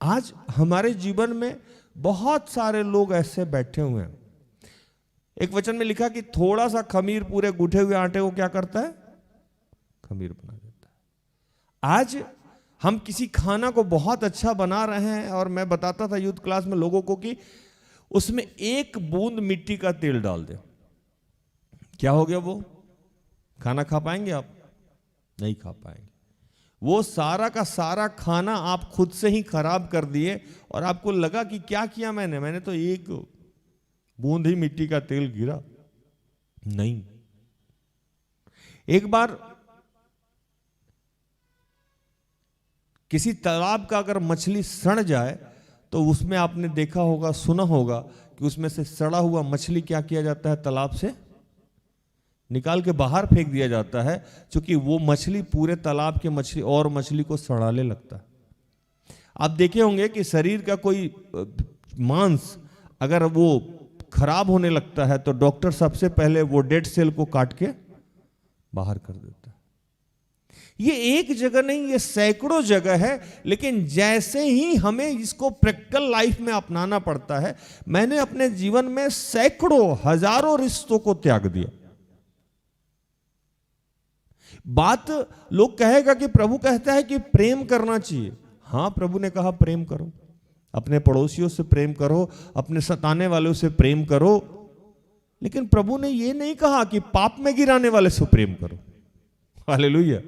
आज हमारे जीवन में बहुत सारे लोग ऐसे बैठे हुए हैं। एक वचन में लिखा कि थोड़ा सा खमीर पूरे गूंथे हुए आटे को क्या करता है? खमीर बना देता है। आज हम किसी खाना को बहुत अच्छा बना रहे हैं, और मैं बताता था यूथ क्लास में लोगों को कि उसमें एक बूंद मिट्टी का तेल डाल दे, क्या हो गया? वो खाना खा पाएंगे आप? नहीं खा पाएंगे। वो सारा का सारा खाना आप खुद से ही खराब कर दिए और आपको लगा कि क्या किया मैंने तो एक बूंद ही मिट्टी का तेल गिरा। नहीं, एक बार किसी तालाब का अगर मछली सड़ जाए तो उसमें आपने देखा होगा, सुना होगा कि उसमें से सड़ा हुआ मछली क्या किया जाता है, तालाब से निकाल के बाहर फेंक दिया जाता है, क्योंकि वो मछली पूरे तालाब के मछली को सड़ाने लगता है। आप देखे होंगे कि शरीर का कोई मांस अगर वो खराब होने लगता है तो डॉक्टर सबसे पहले वो डेड सेल को काट के बाहर कर देता है। ये एक जगह नहीं, ये सैकड़ों जगह है। लेकिन जैसे ही हमें इसको प्रैक्टिकल लाइफ में अपनाना पड़ता है, मैंने अपने जीवन में सैकड़ों हजारों रिश्तों को त्याग दिया। बात लोग कहेगा कि प्रभु कहता है कि प्रेम करना चाहिए। हाँ, प्रभु ने कहा प्रेम करो, अपने पड़ोसियों से प्रेम करो, अपने सताने वालों से प्रेम करो। लेकिन प्रभु ने यह नहीं कहा कि पाप में गिराने वाले से प्रेम करो। हालेलुया।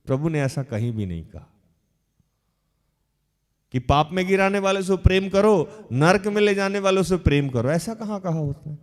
प्रभु ने ऐसा कहीं भी नहीं कहा कि पाप में गिराने वाले से प्रेम करो, नरक में ले जाने वालों से प्रेम करो। ऐसा कहां कहा उसने?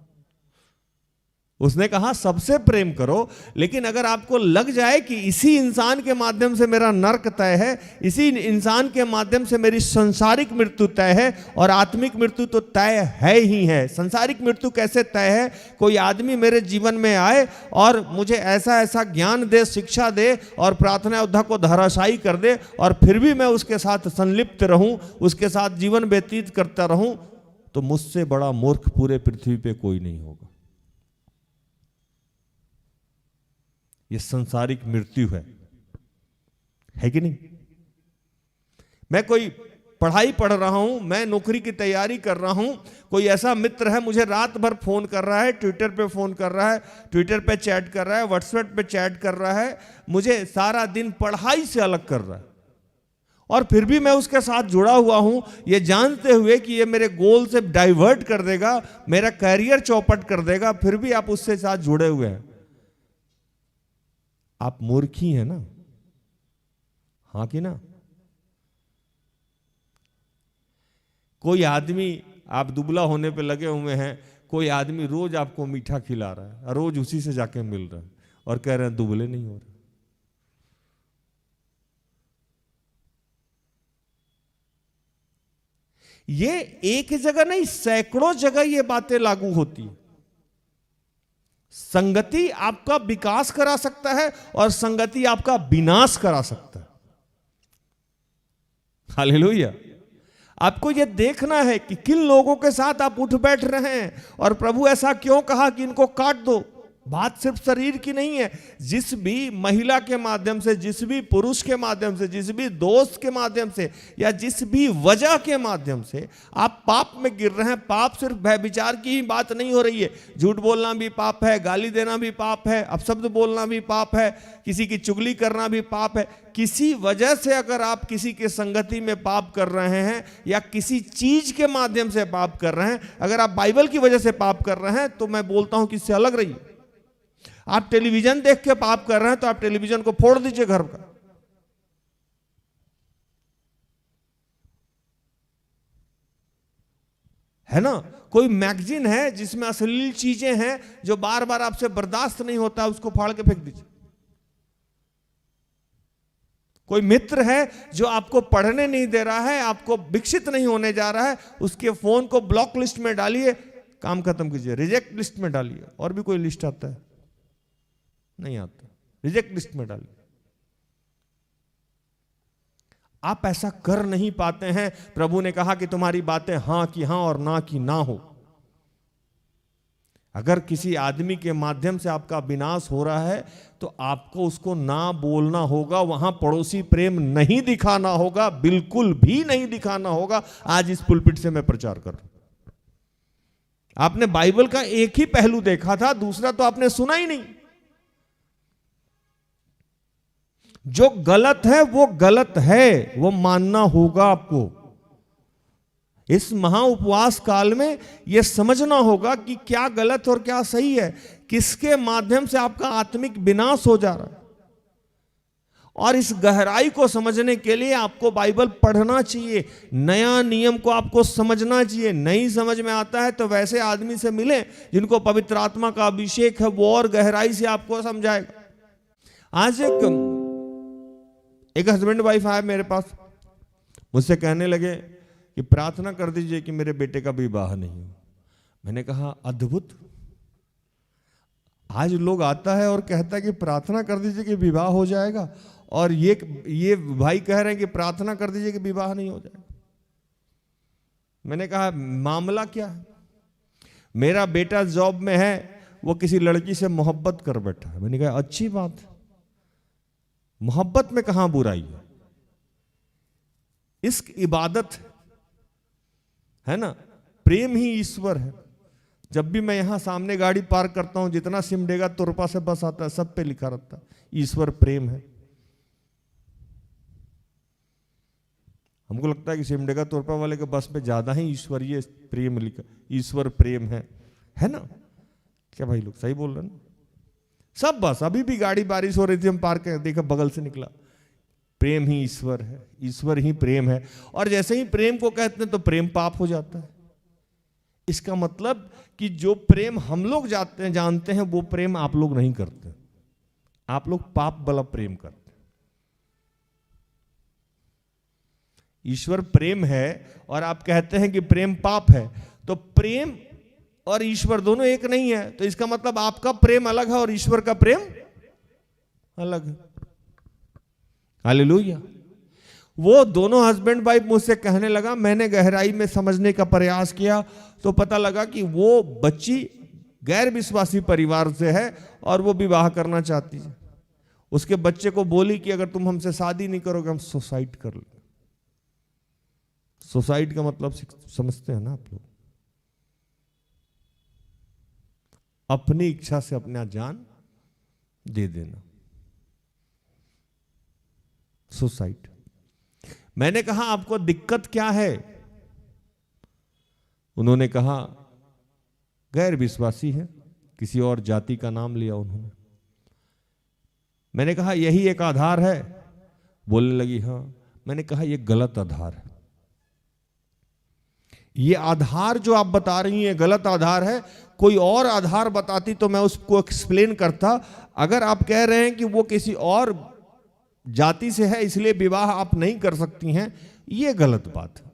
उसने कहा सबसे प्रेम करो। लेकिन अगर आपको लग जाए कि इसी इंसान के माध्यम से मेरा नरक तय है, इसी इंसान के माध्यम से मेरी सांसारिक मृत्यु तय है, और आत्मिक मृत्यु तो तय है ही है। सांसारिक मृत्यु कैसे तय है? कोई आदमी मेरे जीवन में आए और मुझे ऐसा ऐसा ज्ञान दे, शिक्षा दे और प्रार्थना योद्धा को धराशायी कर दे, और फिर भी मैं उसके साथ संलिप्त रहूं, उसके साथ जीवन व्यतीत करता रहूं, तो मुझसे बड़ा मूर्ख पूरे पृथ्वी पे कोई नहीं होगा। ये संसारिक मृत्यु है कि नहीं? मैं कोई पढ़ाई पढ़ रहा हूं, मैं नौकरी की तैयारी कर रहा हूं, कोई ऐसा मित्र है मुझे रात भर फोन कर रहा है, ट्विटर पे फोन कर रहा है, ट्विटर पे चैट कर रहा है, व्हाट्सएप पे चैट कर रहा है, मुझे सारा दिन पढ़ाई से अलग कर रहा है, और फिर भी मैं उसके साथ जुड़ा हुआ हूं, ये जानते हुए कि ये मेरे गोल से डाइवर्ट कर देगा, मेरा कैरियर चौपट कर देगा, फिर भी आप उससे साथ जुड़े हुए हैं। आप मूर्ख ही हैं ना? हाँ कि ना? कोई आदमी, आप दुबला होने पे लगे हुए हैं, कोई आदमी रोज आपको मीठा खिला रहा है, रोज उसी से जाके मिल रहा है और कह रहे हैं दुबले नहीं हो रहे। ये एक जगह नहीं, सैकड़ों जगह ये बातें लागू होती है। संगति आपका विकास करा सकता है और संगति आपका विनाश करा सकता है। हालेलुया। आपको यह देखना है कि किन लोगों के साथ आप उठ बैठ रहे हैं, और प्रभु ऐसा क्यों कहा कि इनको काट दो। बात सिर्फ शरीर की नहीं है। जिस भी महिला के माध्यम से, जिस भी पुरुष के माध्यम से, जिस भी दोस्त के माध्यम से, या जिस भी वजह के माध्यम से आप पाप में गिर रहे हैं। पाप सिर्फ व्यभिचार की ही बात नहीं हो रही है। झूठ बोलना भी पाप है, गाली देना भी पाप है, अपशब्द बोलना भी पाप है, किसी की चुगली करना भी पाप है। किसी वजह से अगर आप किसी के संगति में पाप कर रहे हैं, या किसी चीज के माध्यम से पाप कर रहे हैं, अगर आप बाइबल की वजह से पाप कर रहे हैं, तो मैं बोलता हूं कि इससे अलग रहिए। आप टेलीविजन देख के पाप कर रहे हैं, तो आप टेलीविजन को फोड़ दीजिए घर का। है ना? कोई मैगजीन है जिसमें अश्लील चीजें हैं जो बार बार आपसे बर्दाश्त नहीं होता, उसको फाड़ के फेंक दीजिए। कोई मित्र है जो आपको पढ़ने नहीं दे रहा है, आपको विकसित नहीं होने जा रहा है, उसके फोन को ब्लॉक लिस्ट में डालिए, काम खत्म कीजिए। रिजेक्ट लिस्ट में डालिए। और भी कोई लिस्ट आता है? नहीं आता। रिजेक्ट लिस्ट में डालिए। आप ऐसा कर नहीं पाते हैं। प्रभु ने कहा कि तुम्हारी बातें हां की हां और ना की ना हो। अगर किसी आदमी के माध्यम से आपका विनाश हो रहा है, तो आपको उसको ना बोलना होगा, वहां पड़ोसी प्रेम नहीं दिखाना होगा, बिल्कुल भी नहीं दिखाना होगा। आज इस पुलपिट से मैं प्रचार कर रहा हूं। आपने बाइबल का एक ही पहलू देखा था, दूसरा तो आपने सुना ही नहीं। जो गलत है वो गलत है, वो मानना होगा आपको। इस महा उपवास काल में यह समझना होगा कि क्या गलत और क्या सही है, किसके माध्यम से आपका आत्मिक विनाश हो जा रहा है। और इस गहराई को समझने के लिए आपको बाइबल पढ़ना चाहिए, नया नियम को आपको समझना चाहिए। नहीं समझ में आता है तो वैसे आदमी से मिले जिनको पवित्र आत्मा का अभिषेक है, वो और गहराई से आपको समझाएगा। आज एक हस्बैंड वाइफ आया मेरे पास, मुझसे कहने लगे कि प्रार्थना कर दीजिए कि मेरे बेटे का विवाह नहीं हो। मैंने कहा अद्भुत, आज लोग आता है और कहता है कि प्रार्थना कर दीजिए कि विवाह हो जाएगा, और ये भाई कह रहे हैं कि प्रार्थना कर दीजिए कि विवाह नहीं हो जाएगा। मैंने कहा मामला क्या है? मेरा बेटा जॉब में है, वो किसी लड़की से मोहब्बत कर बैठा है। मैंने कहा अच्छी बात है, मोहब्बत में कहां बुराई है, इश्क इबादत है ना, प्रेम ही ईश्वर है। जब भी मैं यहां सामने गाड़ी पार्क करता हूं, जितना सिमडेगा तुरपा से बस आता है, सब पे लिखा रहता है ईश्वर प्रेम है। हमको लगता है कि सिमडेगा तुरपा वाले के बस पे ज्यादा ही ईश्वरीय प्रेम लिखा, ईश्वर प्रेम है ना? क्या भाई लोग सही बोल रहे हैं? सब बस अभी भी गाड़ी बारिश हो रही थी, हम पार्क देखा बगल से निकला, प्रेम ही ईश्वर है, ईश्वर ही प्रेम है। और जैसे ही प्रेम को कहते हैं तो प्रेम पाप हो जाता है। इसका मतलब कि जो प्रेम हम लोग जानते हैं वो प्रेम आप लोग नहीं करते, आप लोग पाप वाला प्रेम करते। ईश्वर प्रेम है और आप कहते हैं कि प्रेम पाप है, तो प्रेम और ईश्वर दोनों एक नहीं है। तो इसका मतलब आपका प्रेम अलग है और ईश्वर का प्रेम अलग है। हालेलुया। वो दोनों हस्बैंड वाइफ मुझसे कहने लगा, मैंने गहराई में समझने का प्रयास किया तो पता लगा कि वो बच्ची गैर विश्वासी परिवार से है और वो विवाह करना चाहती है। उसके बच्चे को बोली कि अगर तुम हमसे शादी नहीं करोगे हम सुसाइड कर लेंगे। सुसाइड का मतलब समझते हैं ना आप लोग? अपनी इच्छा से अपना जान दे देना, सुसाइड। मैंने कहा आपको दिक्कत क्या है? उन्होंने कहा गैर विश्वासी है, किसी और जाति का नाम लिया उन्होंने। मैंने कहा यही एक आधार है? बोलने लगी हाँ। मैंने कहा यह गलत आधार है, ये आधार जो आप बता रही हैं गलत आधार है। कोई और आधार बताती तो मैं उसको एक्सप्लेन करता। अगर आप कह रहे हैं कि वो किसी और जाति से है इसलिए विवाह आप नहीं कर सकती हैं, ये गलत बात है।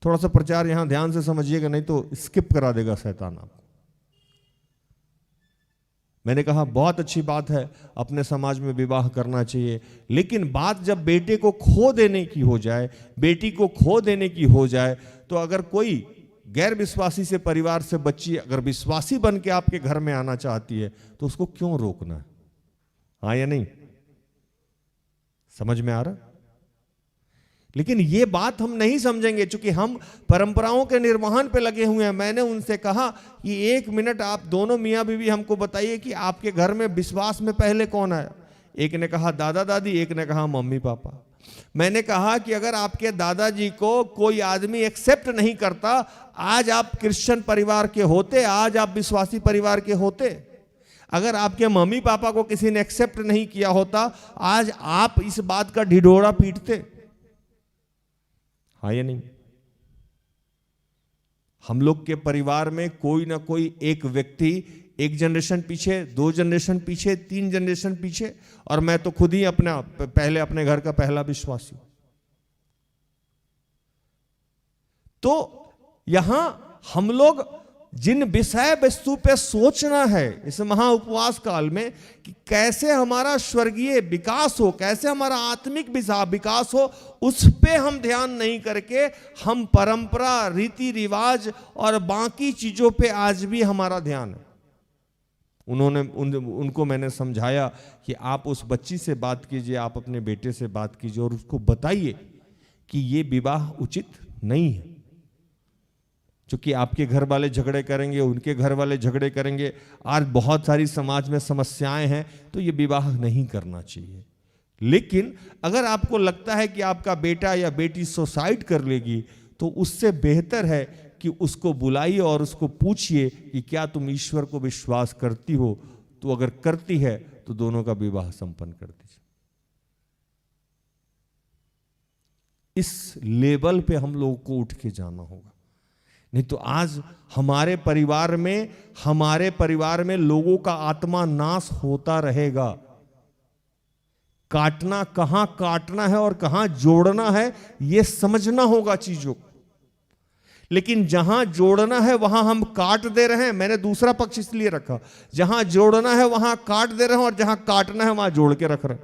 थोड़ा सा प्रचार यहां ध्यान से समझिएगा, नहीं तो स्किप करा देगा शैतान आपको। मैंने कहा बहुत अच्छी बात है, अपने समाज में विवाह करना चाहिए, लेकिन बात जब बेटे को खो देने की हो जाए, बेटी को खो देने की हो जाए, तो अगर कोई गैर विश्वासी से परिवार से बच्ची अगर विश्वासी बन के आपके घर में आना चाहती है तो उसको क्यों रोकना है? हाँ या नहीं? समझ में आ रहा? लेकिन ये बात हम नहीं समझेंगे, क्योंकि हम परंपराओं के निर्वहन पे लगे हुए हैं। मैंने उनसे कहा कि एक मिनट आप दोनों मियाँ बीवी हमको बताइए कि आपके घर में विश्वास में पहले कौन आया? एक ने कहा दादा दादी, एक ने कहा मम्मी पापा। मैंने कहा कि अगर आपके दादाजी को कोई आदमी एक्सेप्ट नहीं करता, आज आप क्रिश्चियन परिवार के होते, आज आप विश्वासी परिवार के होते। अगर आपके मम्मी पापा को किसी ने एक्सेप्ट नहीं किया होता, आज आप इस बात का ढिढोरा पीटते। हाँ या नहीं? हम लोग के परिवार में कोई ना कोई एक व्यक्ति एक जनरेशन पीछे, 2 जनरेशन पीछे, 3 जनरेशन पीछे, और मैं तो खुद ही अपने घर का पहला विश्वासी। तो यहां हम लोग जिन विषय वस्तु पे सोचना है इस महा उपवास काल में कि कैसे हमारा स्वर्गीय विकास हो, कैसे हमारा आत्मिक विकास हो, उस पे हम ध्यान नहीं करके हम परंपरा, रीति रिवाज और बाकी चीजों पे आज भी हमारा ध्यान है। उनको मैंने समझाया कि आप उस बच्ची से बात कीजिए, आप अपने बेटे से बात कीजिए और उसको बताइए कि ये विवाह उचित नहीं है। क्योंकि आपके घर वाले झगड़े करेंगे, उनके घर वाले झगड़े करेंगे, आज बहुत सारी समाज में समस्याएं हैं, तो ये विवाह नहीं करना चाहिए। लेकिन अगर आपको लगता है कि आपका बेटा या बेटी सुसाइड कर लेगी, तो उससे बेहतर है कि उसको बुलाइए और उसको पूछिए कि क्या तुम ईश्वर को विश्वास करती हो। तो अगर करती है तो दोनों का विवाह संपन्न कर दीजिए। इस लेवल पे हम लोगों को उठ के जाना होगा, नहीं तो आज हमारे परिवार में लोगों का आत्मा नाश होता रहेगा। काटना, कहां काटना है और कहां जोड़ना है यह समझना होगा चीजों को। लेकिन जहां जोड़ना है वहां हम काट दे रहे हैं। मैंने दूसरा पक्ष इसलिए रखा, जहां जोड़ना है वहां काट दे रहे हैं और जहां काटना है वहां जोड़ के रख रहे हैं।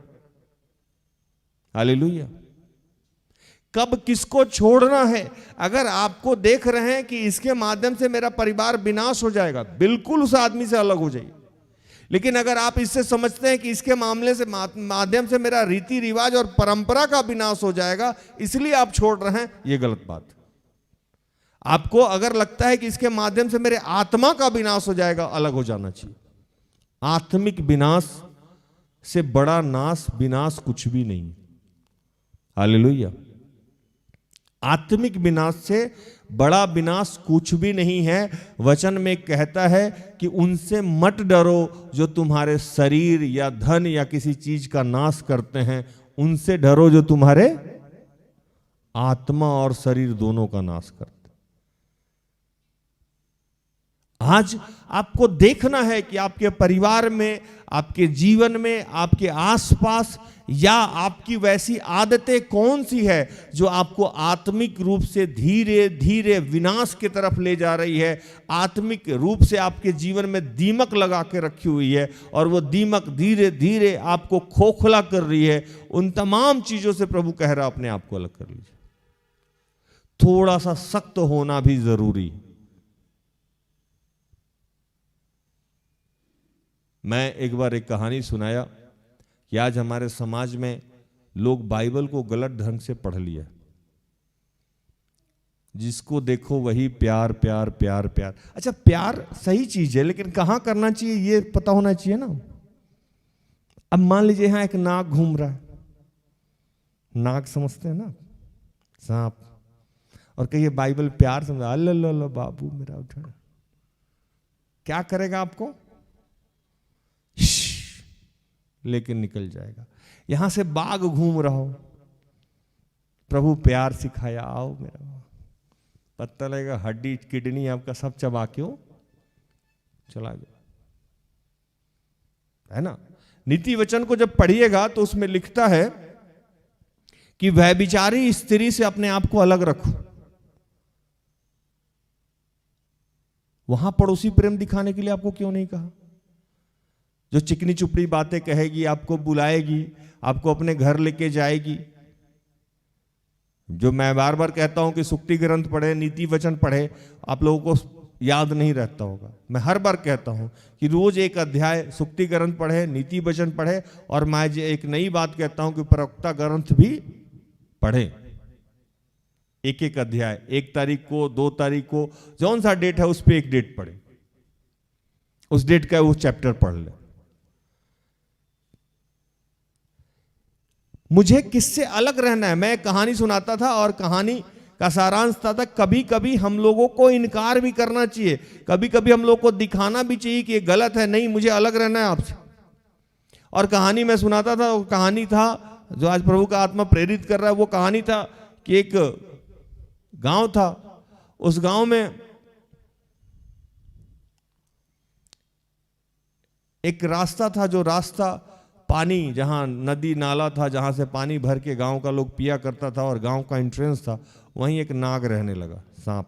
हालेलुया। कब किसको छोड़ना है? अगर आपको देख रहे हैं कि इसके माध्यम से मेरा परिवार विनाश हो जाएगा, बिल्कुल उस आदमी से अलग हो जाइए। लेकिन अगर आप इससे समझते हैं कि इसके मामले से माध्यम से मेरा रीति रिवाज और परंपरा का विनाश हो जाएगा, इसलिए आप छोड़ रहे हैं, यह गलत बात है। आपको अगर लगता है कि इसके माध्यम से मेरे आत्मा का विनाश हो जाएगा, अलग हो जाना चाहिए। आत्मिक विनाश से बड़ा विनाश कुछ भी नहीं। हालेलुया। आत्मिक विनाश से बड़ा विनाश कुछ भी नहीं है। वचन में कहता है कि उनसे मत डरो जो तुम्हारे शरीर या धन या किसी चीज का नाश करते हैं, उनसे डरो जो तुम्हारे आत्मा और शरीर दोनों का नाश करते हैं। आज आपको देखना है कि आपके परिवार में, आपके जीवन में, आपके आसपास या आपकी वैसी आदतें कौन सी है जो आपको आत्मिक रूप से धीरे धीरे विनाश की तरफ ले जा रही है। आत्मिक रूप से आपके जीवन में दीमक लगा के रखी हुई है और वो दीमक धीरे धीरे आपको खोखला कर रही है। उन तमाम चीजों से प्रभु कह रहा, अपने आप को अलग कर लीजिए। थोड़ा सा सख्त होना भी जरूरी है। मैं एक बार एक कहानी सुनाया कि आज हमारे समाज में लोग बाइबल को गलत ढंग से पढ़ लिया। जिसको देखो वही प्यार प्यार प्यार प्यार। अच्छा, प्यार सही चीज है, लेकिन कहां करना चाहिए ये पता होना चाहिए ना। अब मान लीजिए यहां एक नाग घूम रहा है, नाग समझते हैं ना, सांप, और कहिए बाइबल प्यार समझा, अल्लाह बाबू मेरा उठा, क्या करेगा आपको? लेकिन निकल जाएगा। यहां से बाघ घूम रहा हो, प्रभु प्यार सिखाया, आओ मेरा, पता लगेगा हड्डी किडनी आपका सब चबा के चला गया, है ना। नीति वचन को जब पढ़िएगा तो उसमें लिखता है कि व्यभिचारी स्त्री से अपने आप को अलग रखो। वहां पड़ोसी प्रेम दिखाने के लिए आपको क्यों नहीं कहा? जो चिकनी चुपड़ी बातें कहेगी, आपको बुलाएगी, आपको अपने घर लेके जाएगी। जो मैं बार बार कहता हूं कि सुक्ति ग्रंथ पढ़े, नीति वचन पढ़े, आप लोगों को याद नहीं रहता होगा। मैं हर बार कहता हूं कि रोज एक अध्याय सुक्ति ग्रंथ पढ़े, नीति वचन पढ़े, और मैं एक नई बात कहता हूं कि प्रवक्ता ग्रंथ भी पढ़े। एक एक अध्याय, 1 तारीख को, 2 तारीख को, जौन सा डेट है उस पर एक डेट पढ़े, उस डेट का वो चैप्टर पढ़ ले। मुझे किससे अलग रहना है? मैं कहानी सुनाता था और कहानी का सारांश था कभी कभी हम लोगों को इनकार भी करना चाहिए, कभी कभी हम लोगों को दिखाना भी चाहिए कि ये गलत है, नहीं मुझे अलग रहना है आपसे। और कहानी मैं सुनाता था, वो कहानी था जो आज प्रभु का आत्मा प्रेरित कर रहा है। वो कहानी था कि एक गांव था, उस गांव में एक रास्ता था, जो रास्ता पानी, जहां नदी नाला था, जहां से पानी भर के गांव का लोग पिया करता था, और गांव का एंट्रेंस था, वहीं एक नाग रहने लगा, सांप।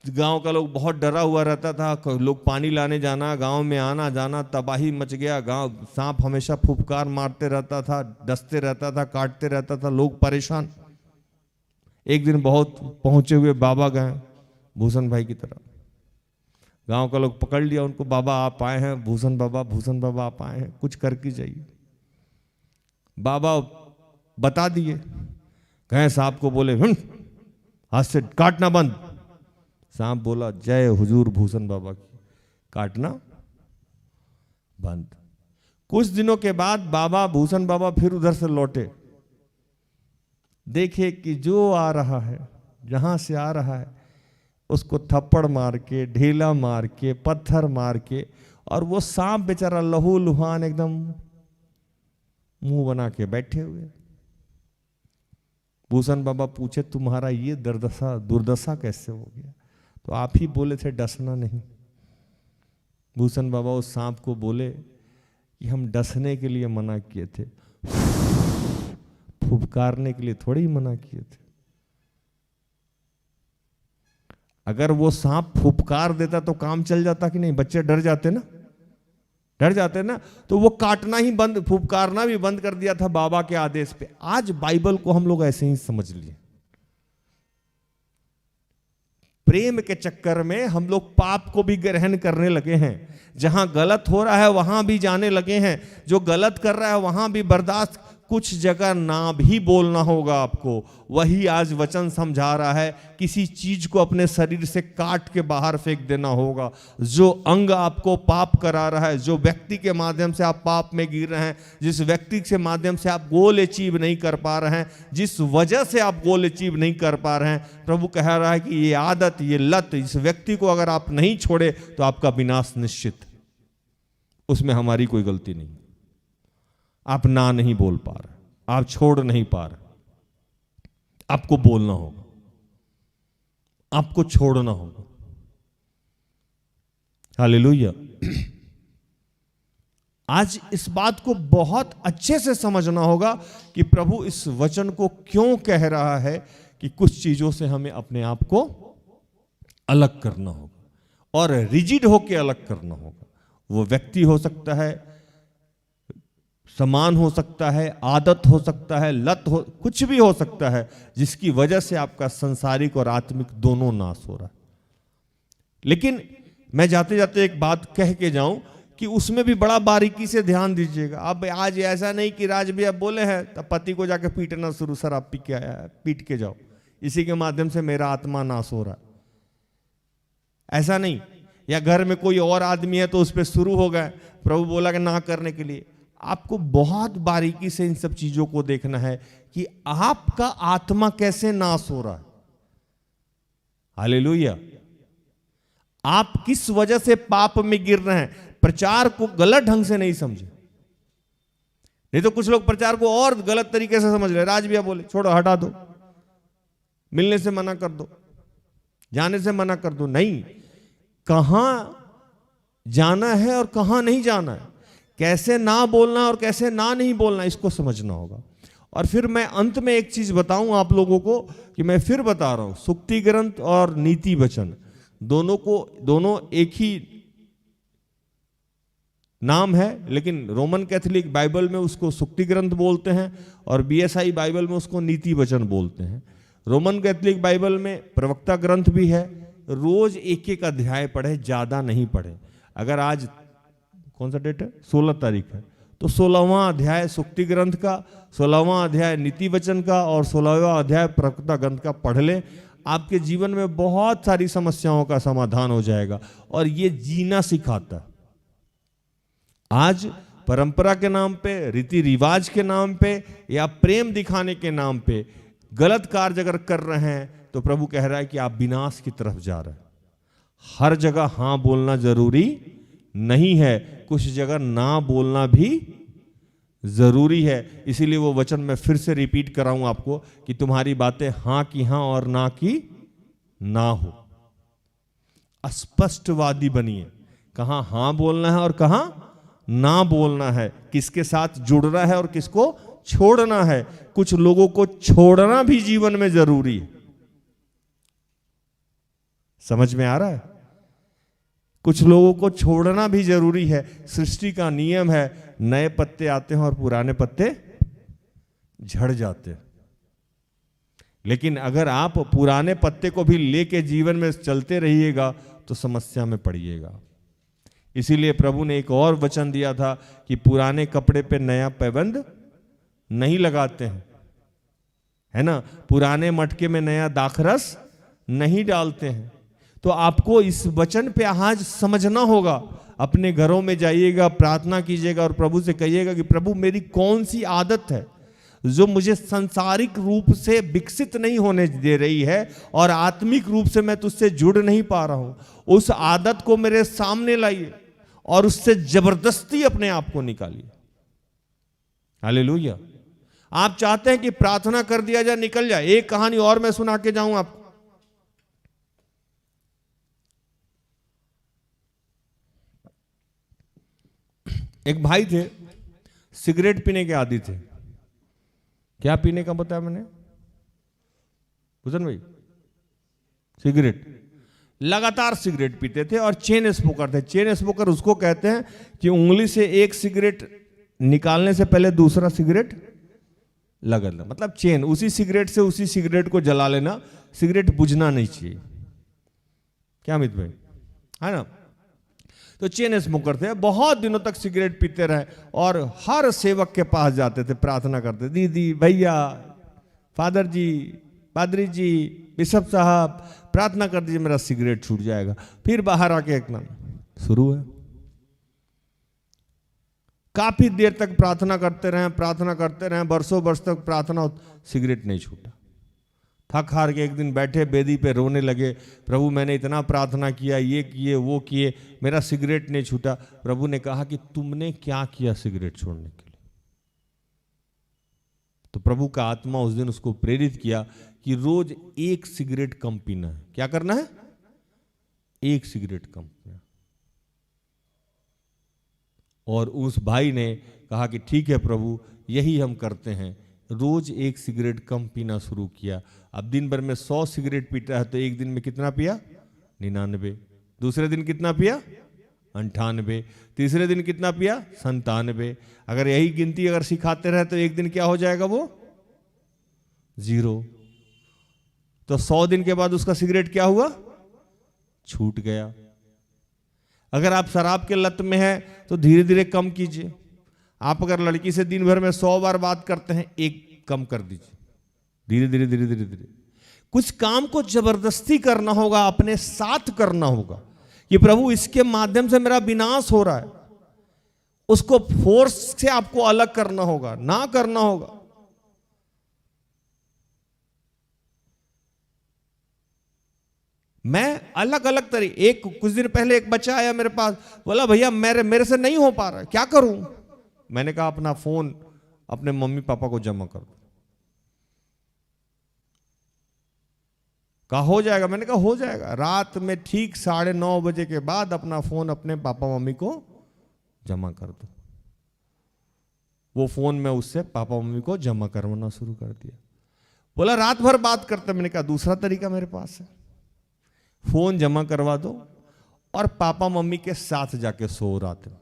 गांव का लोग बहुत डरा हुआ रहता था। लोग पानी लाने जाना, गांव में आना जाना, तबाही मच गया। गांव सांप हमेशा फुफकार मारते रहता था, डसते रहता था, काटते रहता था, लोग परेशान। एक दिन बहुत पहुंचे हुए बाबा गए भूषण भाई की तरफ। गांव का लोग पकड़ लिया उनको, बाबा आप आए हैं, भूषण बाबा आप आए हैं, कुछ करके जाइए। बाबा बता दिए, कहे सांप को बोले हाथ से काटना बंद। सांप बोला जय हुजूर भूषण बाबा की, काटना बंद। कुछ दिनों के बाद बाबा भूषण बाबा फिर उधर से लौटे, देखे कि जो आ रहा है, जहां से आ रहा है, उसको थप्पड़ मार के, ढेला मार के, पत्थर मार के, और वो सांप बेचारा लहू लुहान एकदम मुंह बना के बैठे हुए। भूषण बाबा पूछे तुम्हारा ये दुर्दशा कैसे हो गया? तो आप ही बोले थे डसना नहीं। भूषण बाबा उस सांप को बोले कि हम डसने के लिए मना किए थे, फुफकारने के लिए थोड़ी मना किए थे। अगर वो सांप फुफकार देता तो काम चल जाता कि नहीं? बच्चे डर जाते ना, डर जाते ना। तो वो काटना ही बंद, फुफकारना भी बंद कर दिया था बाबा के आदेश पे। आज बाइबल को हम लोग ऐसे ही समझ लिए। प्रेम के चक्कर में हम लोग पाप को भी ग्रहण करने लगे हैं। जहां गलत हो रहा है वहां भी जाने लगे हैं, जो गलत कर रहा है वहां भी बर्दाश्त। कुछ जगह ना भी बोलना होगा आपको। वही आज वचन समझा रहा है, किसी चीज को अपने शरीर से काट के बाहर फेंक देना होगा। जो अंग आपको पाप करा रहा है, जो व्यक्ति के माध्यम से आप पाप में गिर रहे हैं, जिस व्यक्ति के माध्यम से आप गोल अचीव नहीं कर पा रहे हैं, जिस वजह से आप गोल अचीव नहीं कर पा रहे हैं, प्रभु कह रहा है कि ये आदत, ये लत, इस व्यक्ति को अगर आप नहीं छोड़े तो आपका विनाश निश्चित। उसमें हमारी कोई गलती नहीं। आप ना नहीं बोल पा रहे, आप छोड़ नहीं पा रहे, आपको बोलना होगा, आपको छोड़ना होगा। हालेलुया। आज इस बात को बहुत अच्छे से समझना होगा कि प्रभु इस वचन को क्यों कह रहा है कि कुछ चीजों से हमें अपने आप को अलग करना होगा और रिजिड होकर अलग करना होगा। वो व्यक्ति हो सकता है, समान हो सकता है, आदत हो सकता है, लत हो, कुछ भी हो सकता है जिसकी वजह से आपका सांसारिक और आत्मिक दोनों नाश हो रहा है। लेकिन मैं जाते जाते एक बात कह के जाऊं कि उसमें भी बड़ा बारीकी से ध्यान दीजिएगा। अब आज ऐसा नहीं कि राज भैया बोले हैं तब पति को जाके पीटना शुरू, सर आप पी के आया है, पीट के जाओ, इसी के माध्यम से मेरा आत्मा नाश हो रहा है, ऐसा नहीं। या घर में कोई और आदमी है तो उस पर शुरू हो गए, प्रभु बोला कि ना करने के लिए। आपको बहुत बारीकी से इन सब चीजों को देखना है कि आपका आत्मा कैसे नाश हो रहा है। हालेलुया। आप किस वजह से पाप में गिर रहे हैं, प्रचार को गलत ढंग से नहीं समझे। नहीं तो कुछ लोग प्रचार को और गलत तरीके से समझ रहे। राज भैया बोले छोड़ो, हटा दो, मिलने से मना कर दो, जाने से मना कर दो। नहीं, कहां जाना है और कहां नहीं जाना है, कैसे ना बोलना और कैसे ना नहीं बोलना, इसको समझना होगा। और फिर मैं अंत में एक चीज बताऊं आप लोगों को कि मैं फिर बता रहा हूं, सुक्ति ग्रंथ और नीति वचन दोनों एक ही नाम है, लेकिन रोमन कैथोलिक बाइबल में उसको सुक्ति ग्रंथ बोलते हैं और बीएसआई बाइबल में उसको नीति वचन बोलते हैं। रोमन कैथोलिक बाइबल में प्रवक्ता ग्रंथ भी है। रोज एक एक अध्याय पढ़े, ज्यादा नहीं पढ़े। अगर आज कौन सा डेट है, 16 तारीख है, तो 16वां अध्याय सुक्ति ग्रंथ का, 16वां अध्याय नीति वचन का और 16वां अध्याय प्रवक्ता ग्रंथ का पढ़ लें। आपके जीवन में बहुत सारी समस्याओं का समाधान हो जाएगा। और ये जीना सिखाता है। आज परंपरा के नाम पे, रीति रिवाज के नाम पे या प्रेम दिखाने के नाम पे गलत कार्य अगर कर रहे हैं तो प्रभु कह रहा है कि आप विनाश की तरफ जा रहे हैं। हर जगह हां बोलना जरूरी नहीं है, कुछ जगह ना बोलना भी जरूरी है। इसीलिए वो वचन मैं फिर से रिपीट कराऊं आपको कि तुम्हारी बातें हां की हां और ना की ना हो। स्पष्टवादी बनिए, कहां हां बोलना है और कहां ना बोलना है, किसके साथ जुड़ना है और किसको छोड़ना है। कुछ लोगों को छोड़ना भी जीवन में जरूरी है। समझ में आ रहा है? कुछ लोगों को छोड़ना भी जरूरी है। सृष्टि का नियम है, नए पत्ते आते हैं और पुराने पत्ते झड़ जाते हैं। लेकिन अगर आप पुराने पत्ते को भी लेके जीवन में चलते रहिएगा तो समस्या में पड़िएगा। इसीलिए प्रभु ने एक और वचन दिया था कि पुराने कपड़े पे नया पैबंद नहीं लगाते हैं, है ना, पुराने मटके में नया दाखरस नहीं डालते हैं। तो आपको इस वचन पे आज समझना होगा। अपने घरों में जाइएगा, प्रार्थना कीजिएगा और प्रभु से कहिएगा कि प्रभु मेरी कौन सी आदत है जो मुझे सांसारिक रूप से विकसित नहीं होने दे रही है और आत्मिक रूप से मैं तुझसे जुड़ नहीं पा रहा हूं, उस आदत को मेरे सामने लाइए और उससे जबरदस्ती अपने आप को निकालिए। हालेलुया। आप चाहते हैं कि प्रार्थना कर दिया जाए, निकल जाए। एक कहानी और मैं सुना के जाऊं आपको। एक भाई थे, सिगरेट पीने के आदी थे। क्या पीने का बताया मैंने, भूषण भाई? सिगरेट। लगातार सिगरेट पीते थे और चेन स्मोकर थे। चेन स्मोकर उसको कहते हैं कि उंगली से एक सिगरेट निकालने से पहले दूसरा सिगरेट लगा लेना, मतलब चेन, उसी सिगरेट से उसी सिगरेट को जला लेना, सिगरेट बुझना नहीं चाहिए। क्या अमित भाई, है ना? तो चेन स्मोकर थे, बहुत दिनों तक सिगरेट पीते रहे और हर सेवक के पास जाते थे, प्रार्थना करते, दीदी, भैया, फादर जी, पादरी जी, बिशप साहब, प्रार्थना कर दीजिए मेरा सिगरेट छूट जाएगा। फिर बाहर आके एक नाम शुरू है। काफी देर तक प्रार्थना करते रहे, बरसों वर्ष तक प्रार्थना, सिगरेट नहीं छूटा। थक हार के एक दिन बैठे बेदी पे रोने लगे, प्रभु मैंने इतना प्रार्थना किया, ये किए वो किए, मेरा सिगरेट नहीं छूटा। प्रभु ने कहा कि तुमने क्या किया सिगरेट छोड़ने के लिए? तो प्रभु का आत्मा उस दिन उसको प्रेरित किया कि रोज एक सिगरेट कम पीना है। क्या करना है? एक सिगरेट कम पीना। और उस भाई ने कहा कि ठीक है प्रभु, यही हम करते हैं। रोज एक सिगरेट कम पीना शुरू किया। अब दिन भर में 100 सिगरेट पीता है तो एक दिन में कितना पिया? 99। दूसरे दिन कितना पिया? 98। तीसरे दिन कितना पिया? 97। अगर यही गिनती अगर सिखाते रहे तो एक दिन क्या हो जाएगा? वो 0। तो 100 दिन के बाद उसका सिगरेट क्या हुआ? छूट गया। अगर आप शराब के लत में है तो धीरे धीरे कम कीजिए। आप अगर लड़की से दिन भर में 100 बार बात करते हैं, एक कम कर दीजिए, धीरे धीरे धीरे धीरे धीरे। कुछ काम को जबरदस्ती करना होगा, अपने साथ करना होगा कि प्रभु इसके माध्यम से मेरा विनाश हो रहा है, उसको फोर्स से आपको अलग करना होगा, ना करना होगा। मैं अलग अलग तरीके, कुछ दिन पहले एक बच्चा आया मेरे पास, बोला भैया मेरे से नहीं हो पा रहा है, क्या करूं? मैंने कहा अपना फोन अपने मम्मी पापा को जमा कर दो। कहा हो जाएगा? मैंने कहा हो जाएगा। रात में ठीक 9:30 बजे के बाद अपना फोन अपने पापा मम्मी को जमा कर दो। वो फोन में उससे पापा मम्मी को जमा करवाना शुरू कर दिया। बोला रात भर बात करते। मैंने कहा दूसरा तरीका मेरे पास है, फोन जमा करवा दो और पापा मम्मी के साथ जाके सो रात में।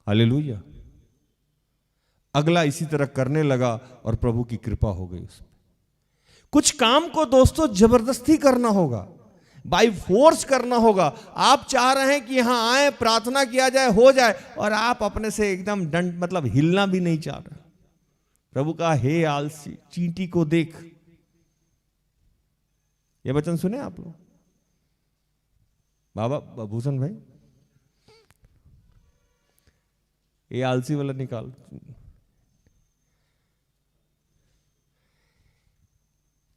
हालेलुया। अगला इसी तरह करने लगा और प्रभु की कृपा हो गई उसमें। कुछ काम को दोस्तों जबरदस्ती करना होगा, बाय फोर्स करना होगा। आप चाह रहे हैं कि यहां आए, प्रार्थना किया जाए, हो जाए, और आप अपने से एकदम दंड मतलब हिलना भी नहीं चाह रहे। प्रभु का हे आलसी, चींटी को देख। ये वचन सुने आप लोग? बाबा भूषण भाई, ये आलसी वाला निकाल।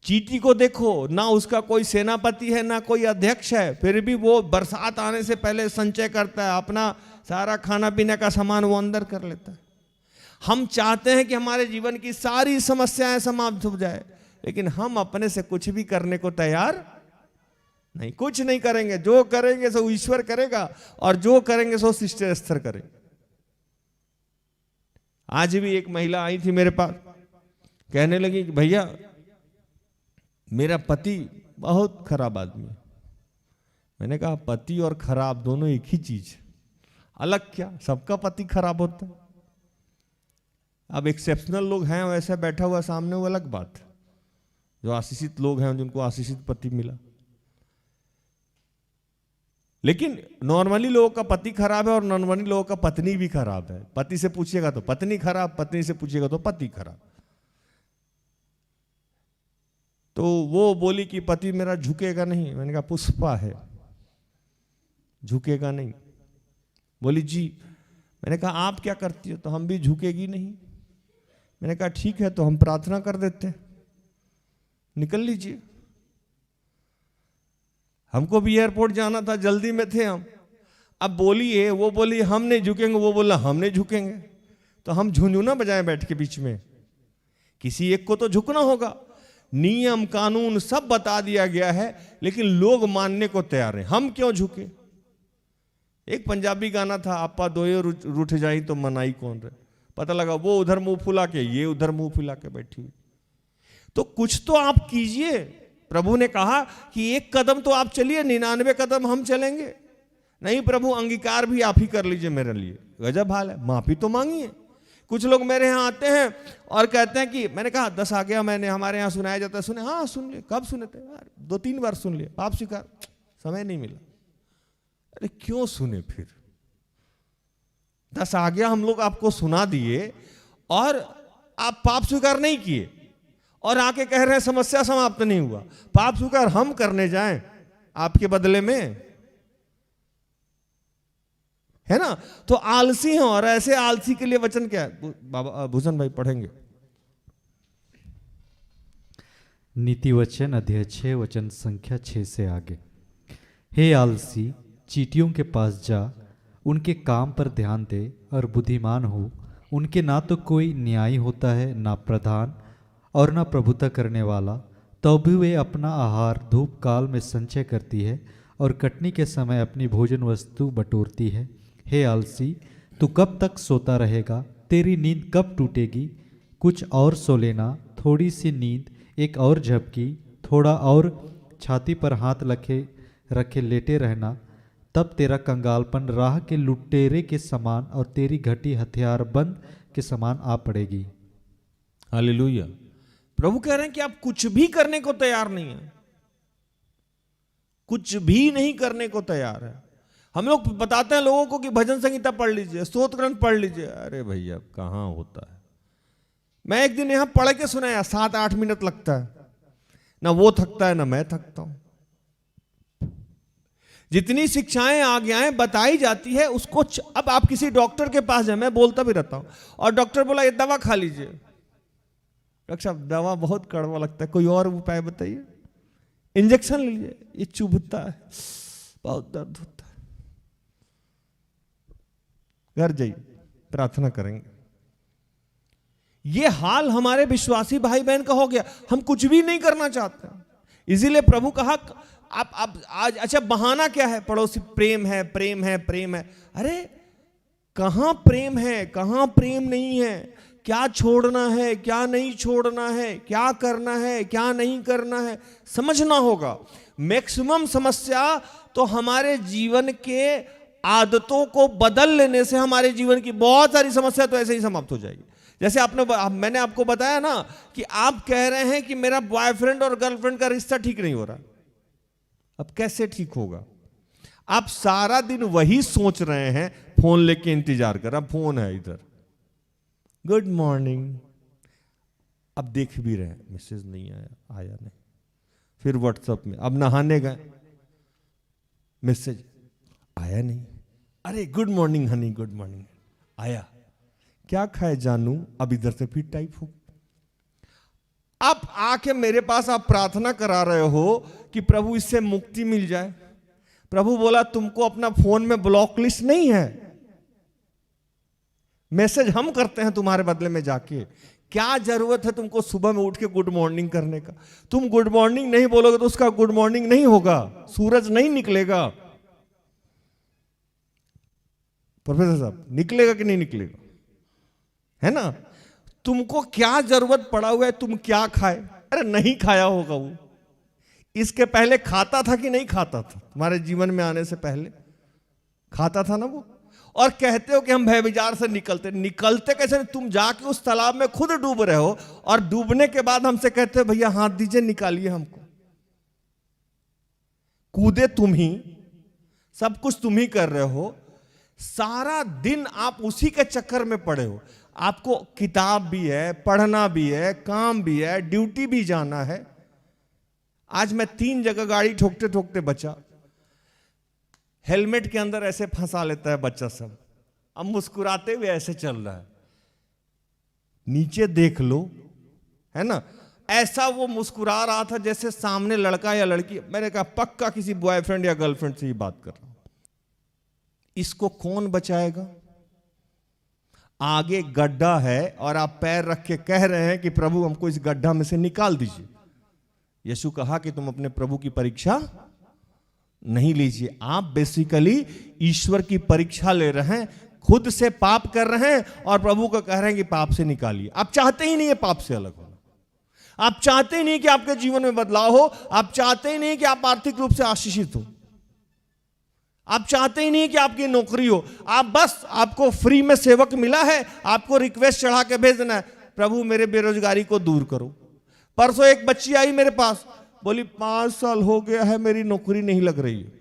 चींटी को देखो ना, उसका कोई सेनापति है ना कोई अध्यक्ष है, फिर भी वो बरसात आने से पहले संचय करता है, अपना सारा खाना पीने का सामान वो अंदर कर लेता है। हम चाहते हैं कि हमारे जीवन की सारी समस्याएं समाप्त हो जाए, लेकिन हम अपने से कुछ भी करने को तैयार नहीं, कुछ नहीं करेंगे। जो करेंगे सो ईश्वर करेगा और जो करेंगे सो सिस्टर एस्थर करेंगे। आज भी एक महिला आई थी मेरे पास, कहने लगी कि भैया मेरा पति बहुत खराब आदमी है। मैंने कहा पति और खराब दोनों एक ही चीज, अलग क्या? सबका पति खराब होता है। अब एक्सेप्शनल लोग हैं वैसे बैठा हुआ सामने, वो अलग बात है। जो आशीषित लोग हैं जिनको आशीषित पति मिला, लेकिन नॉर्मली लोगों का पति खराब है और नॉर्मली लोगों का पत्नी भी खराब है। पति से पूछिएगा तो पत्नी खराब, पत्नी से पूछिएगा तो पति खराब। तो वो बोली कि पति मेरा झुकेगा नहीं। मैंने कहा पुष्पा है, झुकेगा नहीं। बोली जी। मैंने कहा आप क्या करती हो? तो हम भी झुकेगी नहीं। मैंने कहा ठीक है, तो हम प्रार्थना कर देते हैं, निकल लीजिए। हमको भी एयरपोर्ट जाना था, जल्दी में थे हम। अब बोलिए, वो बोली हम नहीं झुकेंगे, वो बोला हम नहीं झुकेंगे, तो हम झुंझुना बजाएं बैठ के बीच में? किसी एक को तो झुकना होगा। नियम कानून सब बता दिया गया है, लेकिन लोग मानने को तैयार हैं, हम क्यों झुके? एक पंजाबी गाना था, आपा दोए रूठ जाई तो मनाई कौन रहे। पता लगा वो उधर मुंह फुला के, ये उधर मुंह फुला के बैठी हुई। तो कुछ तो आप कीजिए। प्रभु ने कहा कि एक कदम तो आप चलिए, 99 कदम हम चलेंगे। नहीं प्रभु, अंगीकार भी आप ही कर लीजिए मेरे लिए। गजब हाल है, माफी तो मांगिए। कुछ लोग मेरे यहाँ आते हैं और कहते हैं कि मैंने कहा 10 आ गया, मैंने हमारे यहाँ सुनाया जाता है। सुने? हाँ सुन लिए। कब सुने थे? 2-3 बार सुन लिए, पाप स्वीकार, समय नहीं मिला। अरे क्यों सुने फिर? 10 आ गया, हम लोग आपको सुना दिए और आप पाप स्वीकार नहीं किए, और आके कह रहे हैं समस्या समाप्त नहीं हुआ। पाप स्वीकार हम करने जाएं आपके बदले में, है ना? तो आलसी हैं, और ऐसे आलसी के लिए वचन क्या है? बाबा भूषण भाई पढ़ेंगे। नीति वचन अध्याय 6 वचन संख्या 6 से आगे। हे आलसी, चींटियों के पास जा, उनके काम पर ध्यान दे और बुद्धिमान हो। उनके ना तो कोई न्यायी होता है, ना प्रधान और ना प्रभुता करने वाला, तो भी वे अपना आहार धूप काल में संचय करती है और कटनी के समय अपनी भोजन वस्तु बटोरती है। हे आलसी, तू कब तक सोता रहेगा? तेरी नींद कब टूटेगी? कुछ और सो लेना, थोड़ी सी नींद, एक और झपकी, थोड़ा और छाती पर हाथ रखे लेटे रहना। तब तेरा कंगालपन राह के लुटेरे के समान और तेरी घटी हथियारबंद के समान आ पड़ेगी। हालेलुया। प्रभु कह रहे हैं कि आप कुछ भी करने को तैयार नहीं है, कुछ भी नहीं करने को तैयार है। हम लोग बताते हैं लोगों को कि भजन संगीता पढ़ लीजिए, स्तोत्र ग्रंथ पढ़ लीजिए। अरे भैया कहां होता है? मैं एक दिन यहां पढ़ के सुनाया, 7-8 मिनट लगता है, ना वो थकता है ना मैं थकता हूं। जितनी शिक्षाएं आज्ञाएं बताई जाती है उसको अब आप किसी डॉक्टर के पास जाए, मैं बोलता भी रहता हूं, और डॉक्टर बोला ये दवा खा लीजिए। डॉक्टर साहब दवा बहुत कड़वा लगता है, कोई और उपाय बताइए। इंजेक्शन ले लीजिए, ये चुभता है, बहुत दर्द होता है। घर जाइए, प्रार्थना करेंगे। ये हाल हमारे विश्वासी भाई बहन का हो गया, हम कुछ भी नहीं करना चाहते। इसीलिए प्रभु कहा आप आज, अच्छा बहाना क्या है? पड़ोसी प्रेम है, प्रेम है, प्रेम है। अरे कहां प्रेम है, कहां प्रेम नहीं है? क्या छोड़ना है, क्या नहीं छोड़ना है, क्या करना है, क्या नहीं करना है, समझना होगा। मैक्सिमम समस्या तो हमारे जीवन के आदतों को बदल लेने से हमारे जीवन की बहुत सारी समस्या तो ऐसे ही समाप्त हो जाएगी। जैसे मैंने आपको बताया ना कि आप कह रहे हैं कि मेरा बॉयफ्रेंड और गर्लफ्रेंड का रिश्ता ठीक नहीं हो रहा। अब कैसे ठीक होगा? आप सारा दिन वही सोच रहे हैं, फोन लेके इंतजार कर। अब फोन है इधर, गुड मॉर्निंग, अब देख भी रहे हैं मैसेज नहीं आया नहीं। फिर व्हाट्सएप में, अब नहाने गए, मैसेज आया नहीं। अरे good morning Honey, good morning, आया। क्या खाए जानू? अब इधर से फिर टाइप हो। आप आके मेरे पास आप प्रार्थना करा रहे हो कि प्रभु इससे मुक्ति मिल जाए। प्रभु बोला तुमको अपना फोन में ब्लॉक लिस्ट नहीं है, मैसेज हम करते हैं तुम्हारे बदले में जाके। क्या जरूरत है तुमको सुबह में उठ के गुड मॉर्निंग करने का? तुम गुड मॉर्निंग नहीं बोलोगे तो उसका गुड मॉर्निंग नहीं होगा, सूरज नहीं निकलेगा। प्रोफेसर साहब, निकलेगा कि नहीं निकलेगा? है ना? तुमको क्या जरूरत पड़ा हुआ है? तुम क्या खाए? अरे नहीं खाया होगा वो। इसके पहले खाता था कि नहीं खाता था? तुम्हारे जीवन में आने से पहले खाता था ना वो। और कहते हो कि हम भय विचार से निकलते कैसे? तुम जाके उस तालाब में खुद डूब रहे हो, और डूबने के बाद हमसे कहते हो भैया हाथ दीजिए, निकालिए हमको। कूदे तुम ही, सब कुछ तुम ही कर रहे हो, सारा दिन आप उसी के चक्कर में पड़े हो। आपको किताब भी है, पढ़ना भी है, काम भी है, ड्यूटी भी जाना है। आज मैं 3 जगह गाड़ी ठोकते ठोकते बचा। हेलमेट के अंदर ऐसे फंसा लेता है बच्चा सब, अब मुस्कुराते हुए ऐसे चल रहा है। नीचे देख लो, है ना। ऐसा वो मुस्कुरा रहा था जैसे सामने लड़का या लड़की, मैंने कहा पक्का किसी बॉयफ्रेंड या गर्लफ्रेंड से ही बात कर रहा हूं। इसको कौन बचाएगा? आगे गड्ढा है और आप पैर रख के कह रहे हैं कि प्रभु हमको इस गड्ढा में से निकाल दीजिए। यीशु कहा कि तुम अपने प्रभु की परीक्षा नहीं लीजिए। आप बेसिकली ईश्वर की परीक्षा ले रहे हैं, खुद से पाप कर रहे हैं और प्रभु को कह रहे हैं कि पाप से निकालिए। आप चाहते ही नहीं है पाप से अलग होना, आप चाहते ही नहीं कि आपके जीवन में बदलाव हो, आप चाहते ही नहीं कि आप आर्थिक रूप से आशीषित हो, आप चाहते ही नहीं कि आपकी नौकरी हो। आप बस, आपको फ्री में सेवक मिला है, आपको रिक्वेस्ट चढ़ा के भेज देना है, प्रभु मेरे बेरोजगारी को दूर करो। परसों एक बच्ची आई मेरे पास, बोली 5 साल हो गया है मेरी नौकरी नहीं लग रही है।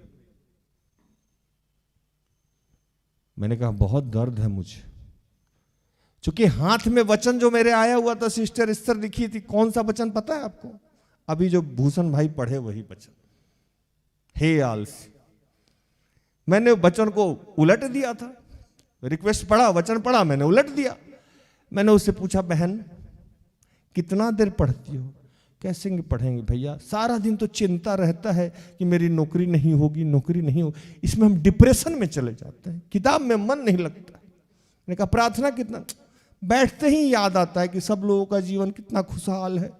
मैंने कहा बहुत दर्द है मुझे, क्योंकि हाथ में वचन जो मेरे आया हुआ था, सिस्टर इस्तर लिखी थी। कौन सा वचन पता है आपको? अभी जो भूषण भाई पढ़े वही वचन, हे आलसी। मैंने वचन को उलट दिया था, रिक्वेस्ट पढ़ा, वचन पढ़ा, मैंने उलट दिया। मैंने उससे पूछा बहन कितना देर पढ़ती हो? कैसे पढ़ेंगे भैया, सारा दिन तो चिंता रहता है कि मेरी नौकरी नहीं होगी, नौकरी नहीं होगी। इसमें हम डिप्रेशन में चले जाते हैं, किताब में मन नहीं लगता। मैंने कहा प्रार्थना कितना, बैठते ही याद आता है कि सब लोगों का जीवन कितना खुशहाल है।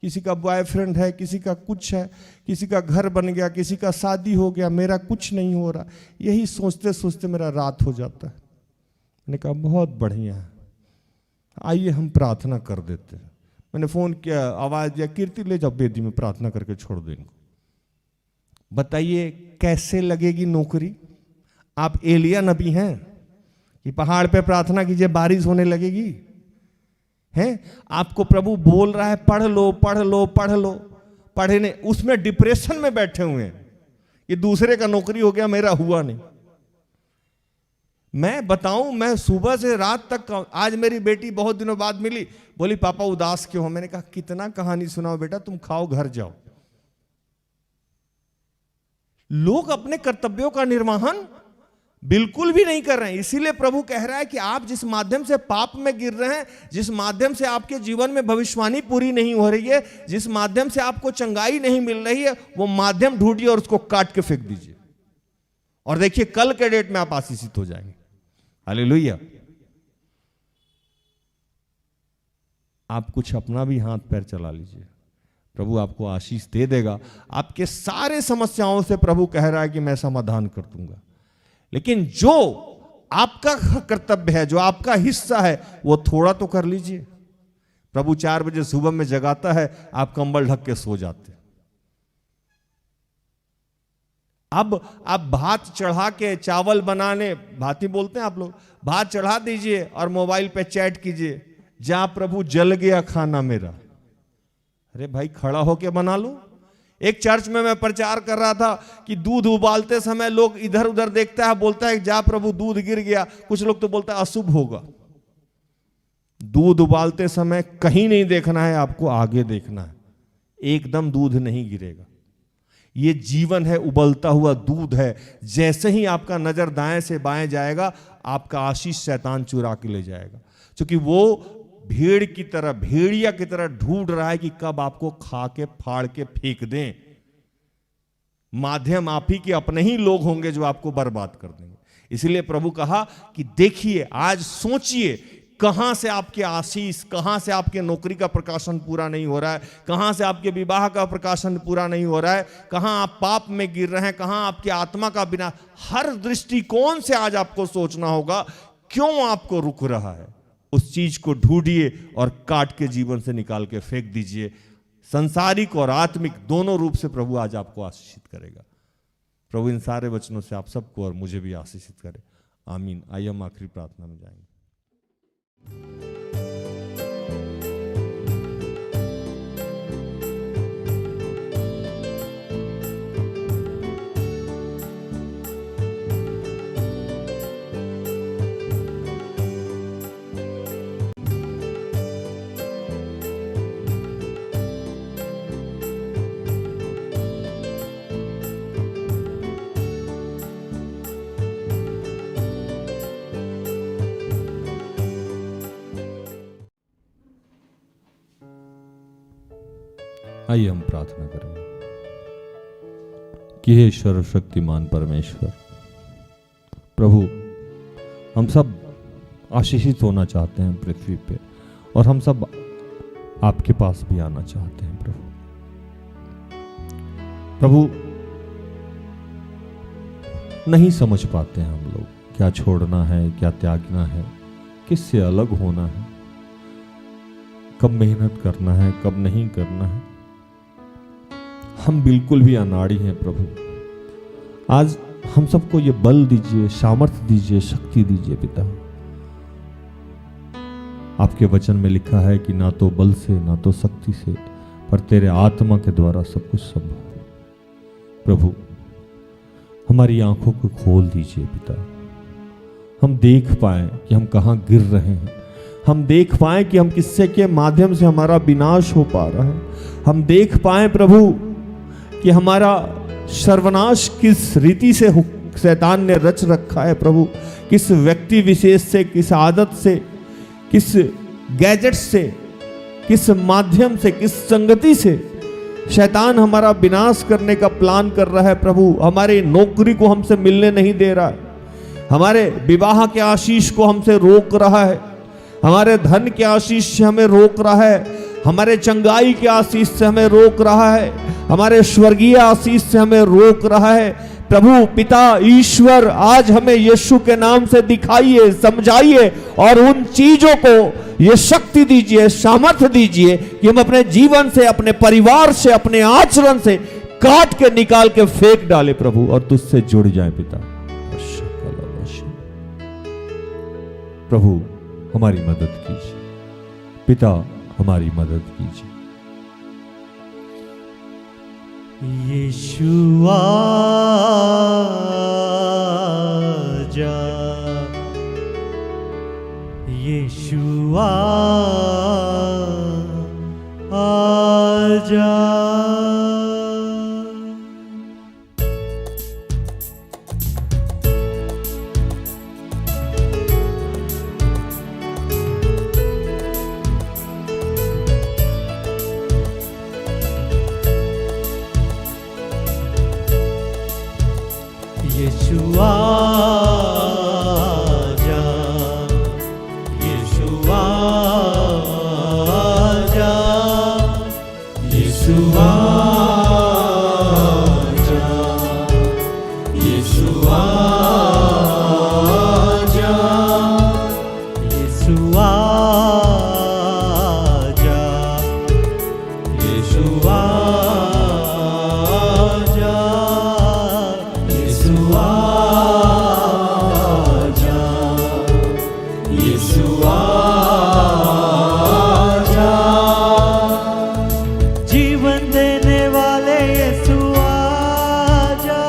किसी का बॉयफ्रेंड है, किसी का कुछ है, किसी का घर बन गया, किसी का शादी हो गया, मेरा कुछ नहीं हो रहा। यही सोचते सोचते मेरा रात हो जाता है। मैंने कहा बहुत बढ़िया है, आइए हम प्रार्थना कर देते हैं। मैंने फोन किया, आवाज दिया, कीर्ति ले जाओ बेदी में, प्रार्थना करके छोड़ दो इनको। बताइए कैसे लगेगी नौकरी? आप एलिया नबी हैं कि पहाड़ पे प्रार्थना कीजिए बारिश होने लगेगी? हैं? आपको प्रभु बोल रहा है पढ़ लो पढ़ लो पढ़ लो, पढ़े नहीं, उसमें डिप्रेशन में बैठे हुए हैं कि दूसरे का नौकरी हो गया, मेरा हुआ नहीं। मैं बताऊं, मैं सुबह से रात तक, आज मेरी बेटी बहुत दिनों बाद मिली, बोली पापा उदास क्यों हो? मैंने कहा कितना कहानी सुनाओ बेटा, तुम खाओ घर जाओ। लोग अपने कर्तव्यों का निर्वहन बिल्कुल भी नहीं कर रहे हैं। इसीलिए प्रभु कह रहा है कि आप जिस माध्यम से पाप में गिर रहे हैं, जिस माध्यम से आपके जीवन में भविष्यवाणी पूरी नहीं हो रही है, जिस माध्यम से आपको चंगाई नहीं मिल रही है, वो माध्यम ढूंढिए और उसको काट के फेंक दीजिए, और देखिए कल के डेट में आप आशीषित हो जाएंगे। हालेलुया। आप कुछ अपना भी हाथ पैर चला लीजिए, प्रभु आपको आशीष दे देगा। आपके सारे समस्याओं से प्रभु कह रहा है कि मैं समाधान कर दूंगा। लेकिन जो आपका कर्तव्य है, जो आपका हिस्सा है, वो थोड़ा तो कर लीजिए। प्रभु 4 बजे सुबह में जगाता है, आप कंबल ढक के सो जाते। अब आप भात चढ़ा के, चावल बनाने, भात ही बोलते हैं आप लोग, भात चढ़ा दीजिए और मोबाइल पे चैट कीजिए, जा प्रभु जल गया खाना मेरा। अरे भाई खड़ा होके बना लो। एक चर्च में मैं प्रचार कर रहा था कि दूध उबालते समय लोग इधर उधर देखता है, बोलता है जा प्रभु दूध गिर गया। कुछ लोग तो बोलता है अशुभ होगा। दूध उबालते समय कहीं नहीं देखना है, आपको आगे देखना है, एकदम दूध नहीं गिरेगा। ये जीवन है, उबलता हुआ दूध है। जैसे ही आपका नजर दाएं से बाएं जाएगा, आपका आशीष शैतान चुरा के ले जाएगा, क्योंकि वो भेड़ की तरह, भेड़िया की तरह ढूंढ रहा है कि कब आपको खा के फाड़ के फेंक दें। माध्यम आप ही के अपने ही लोग होंगे जो आपको बर्बाद कर देंगे। इसलिए प्रभु कहा कि देखिए, आज सोचिए कहां से आपके आशीष, कहां से आपके नौकरी का प्रकाशन पूरा नहीं हो रहा है, कहां से आपके विवाह का प्रकाशन पूरा नहीं हो रहा है, कहां आप पाप में गिर रहे हैं, कहां आपकी आत्मा का बिना। हर दृष्टिकोण से आज आपको सोचना होगा क्यों आपको रुक रहा है। उस चीज को ढूंढिए और काट के जीवन से निकाल के फेंक दीजिए। संसारिक और आत्मिक दोनों रूप से प्रभु आज आपको आशीषित करेगा। प्रभु इन सारे वचनों से आप सबको और मुझे भी आशीषित करे। आमीन। आइए हम आखिरी प्रार्थना में जाएंगे। आइए हम प्रार्थना करेंगे कि हे सर्वशक्तिमान परमेश्वर प्रभु, हम सब आशीषित होना चाहते हैं पृथ्वी पे, और हम सब आपके पास भी आना चाहते हैं प्रभु। प्रभु, नहीं समझ पाते हैं हम लोग क्या छोड़ना है, क्या त्यागना है, किससे अलग होना है, कब मेहनत करना है, कब नहीं करना है। हम बिल्कुल भी अनाड़ी हैं प्रभु। आज हम सबको ये बल दीजिए, सामर्थ्य दीजिए, शक्ति दीजिए पिता। आपके वचन में लिखा है कि ना तो बल से ना तो शक्ति से, पर तेरे आत्मा के द्वारा सब कुछ संभव है। प्रभु, हमारी आंखों को खोल दीजिए पिता, हम देख पाए कि हम कहाँ गिर रहे हैं, हम देख पाए कि हम किससे के माध्यम से हमारा विनाश हो पा रहा है, हम देख पाए प्रभु कि हमारा सर्वनाश किस रीति से शैतान ने रच रखा है प्रभु, किस व्यक्ति विशेष से, किस आदत से, किस गैजेट से, किस माध्यम से, किस संगति से शैतान हमारा विनाश करने का प्लान कर रहा है प्रभु। हमारी नौकरी को हमसे मिलने नहीं दे रहा है, हमारे विवाह के आशीष को हमसे रोक रहा है, हमारे धन के आशीष से हमें रोक रहा है, हमारे चंगाई के आशीष से हमें रोक रहा है, हमारे स्वर्गीय आशीष से हमें रोक रहा है। प्रभु पिता ईश्वर, आज हमें यीशु के नाम से दिखाइए, समझाइए, और उन चीजों को ये शक्ति दीजिए, सामर्थ्य दीजिए कि हम अपने जीवन से, अपने परिवार से, अपने आचरण से काट के निकाल के फेंक डाले प्रभु, और तुझसे जुड़ जाए पिता। प्रभु, हमारी मदद कीजिए पिता, हमारी मदद कीजिए। यीशु आजा, यीशु आजा। यीशु आजा, यीशु आजा, यीशु आजा, यीशु आजा, यीशु आजा, यीशु आजा, यीशु आजा, यीशु आजा। जीवन देने वाले यीशु आजा,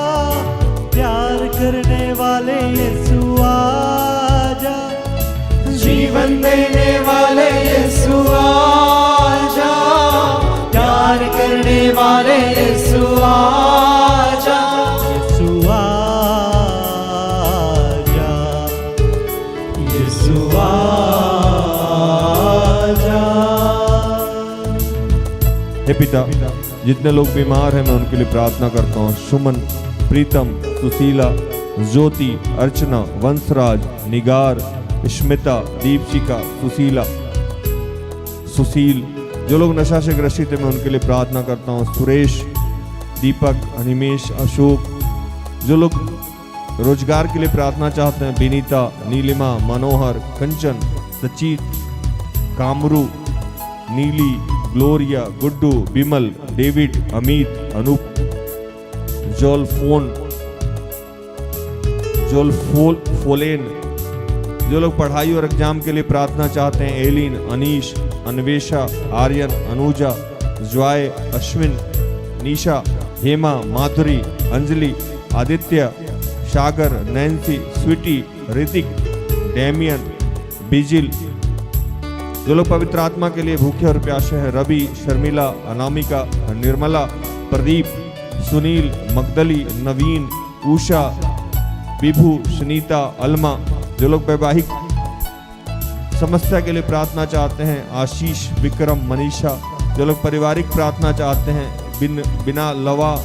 प्यार करने वाले यीशु आजा, जीवन देने वाले यीशु आजा, प्यार करने वाले यीशु आजा, यीशु आजा, यीशु आजा। हे पिता, जितने लोग बीमार हैं मैं उनके लिए प्रार्थना करता हूँ। सुमन, प्रीतम, सुशीला, ज्योति, अर्चना, वंशराज, निगार, स्मिता, दीपशिका, सुशीला, सुशील, जो लोग नशा से ग्रसित हैं मैं उनके लिए प्रार्थना करता हूँ। सुरेश, दीपक, अनिमेश, अशोक, जो लोग रोजगार के लिए प्रार्थना चाहते हैं। विनीता, नीलिमा, मनोहर, कंचन, सचित, कामरू, नीली, ग्लोरिया, गुड्डू, विमल, डेविड, अमित, अनूप, जोलफोलेन, जो लोग पढ़ाई और एग्जाम के लिए प्रार्थना चाहते हैं। एलिन, अनीश, अन्वेषा, आर्यन, अनुजा, ज्वाय, अश्विन, निशा, हेमा, माधुरी, अंजलि, आदित्य, सागर, नैन्सी, स्वीटी, ऋतिक, डैमियन, बिजिल, जो लोग पवित्र आत्मा के लिए भूखे और प्यासे हैं। रवि, शर्मिला, अनामिका, निर्मला, प्रदीप, सुनील, मगदली, नवीन, उषा, विभू, सुनीता, अलमा, जो लोग वैवाहिक समस्या के लिए प्रार्थना चाहते हैं। आशीष, विक्रम, मनीषा, जो लोग पारिवारिक प्रार्थना चाहते हैं, बिना लवा,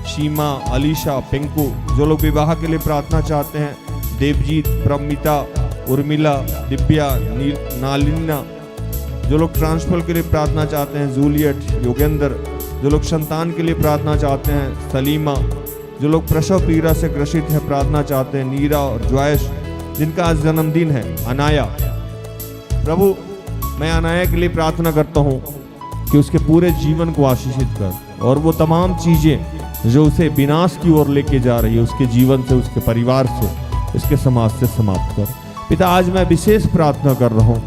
शीमा, अलीशा, पिंकू, जो लोग विवाह के लिए प्रार्थना चाहते हैं, देवजीत, प्रमिता, उर्मिला, दिव्या, नालिना, जो लोग ट्रांसफर के लिए प्रार्थना चाहते हैं, जूलियट, योगेंद्र, जो लोग संतान के लिए प्रार्थना चाहते हैं, सलीमा, जो लोग प्रसव पीड़ा से ग्रसित है प्रार्थना चाहते हैं, नीरा और ज्वाइश, जिनका आज जन्मदिन है, अनाया। प्रभु मैं अनाया के लिए प्रार्थना करता हूँ कि उसके पूरे जीवन को आशीषित कर, और वो तमाम चीजें जो उसे विनाश की ओर लेके जा रही है, उसके जीवन से, उसके परिवार से, उसके समाज से समाप्त कर। पिता आज मैं विशेष प्रार्थना कर रहा हूँ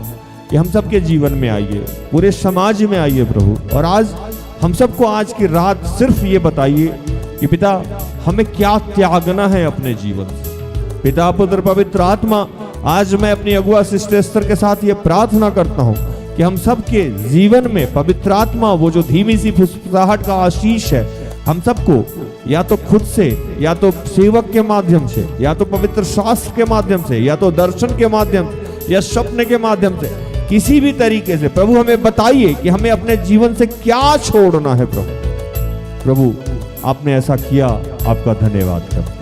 कि हम सबके जीवन में आइए, पूरे समाज में आइए प्रभु, और आज हम सबको आज की रात सिर्फ ये बताइए कि पिता हमें क्या त्यागना है अपने जीवन से। पिता, पुत्र, पवित्र आत्मा, आज मैं अपनी अगुआ सिस्टर एस्थर के साथ ये प्रार्थना करता हूँ कि हम सबके जीवन में पवित्र आत्मा, वो जो धीमी सी फुसफुसाहट का आशीष है, हम सबको या तो खुद से, या तो सेवक के माध्यम से, या तो पवित्र शास्त्र के माध्यम से, या तो दर्शन के माध्यम से, या स्वप्न के माध्यम से, किसी भी तरीके से प्रभु हमें बताइए कि हमें अपने जीवन से क्या छोड़ना है। प्रभु आपने ऐसा किया, आपका धन्यवाद करते हैं।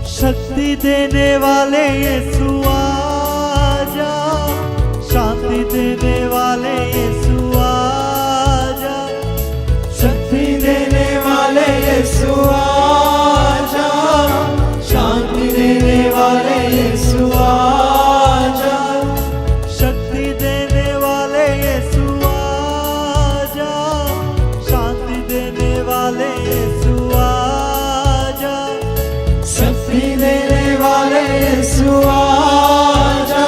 शक्ति देने वाले यीशु आजा, शांति देने वाले यीशु आजा, शक्ति देने वाले यीशु आजा, शांति देने वाले यीशु आजा, शक्ति देने वाले यीशु आजा, शांति देने वाले यीशु आजा, शक्ति देने वाले यीशु आजा,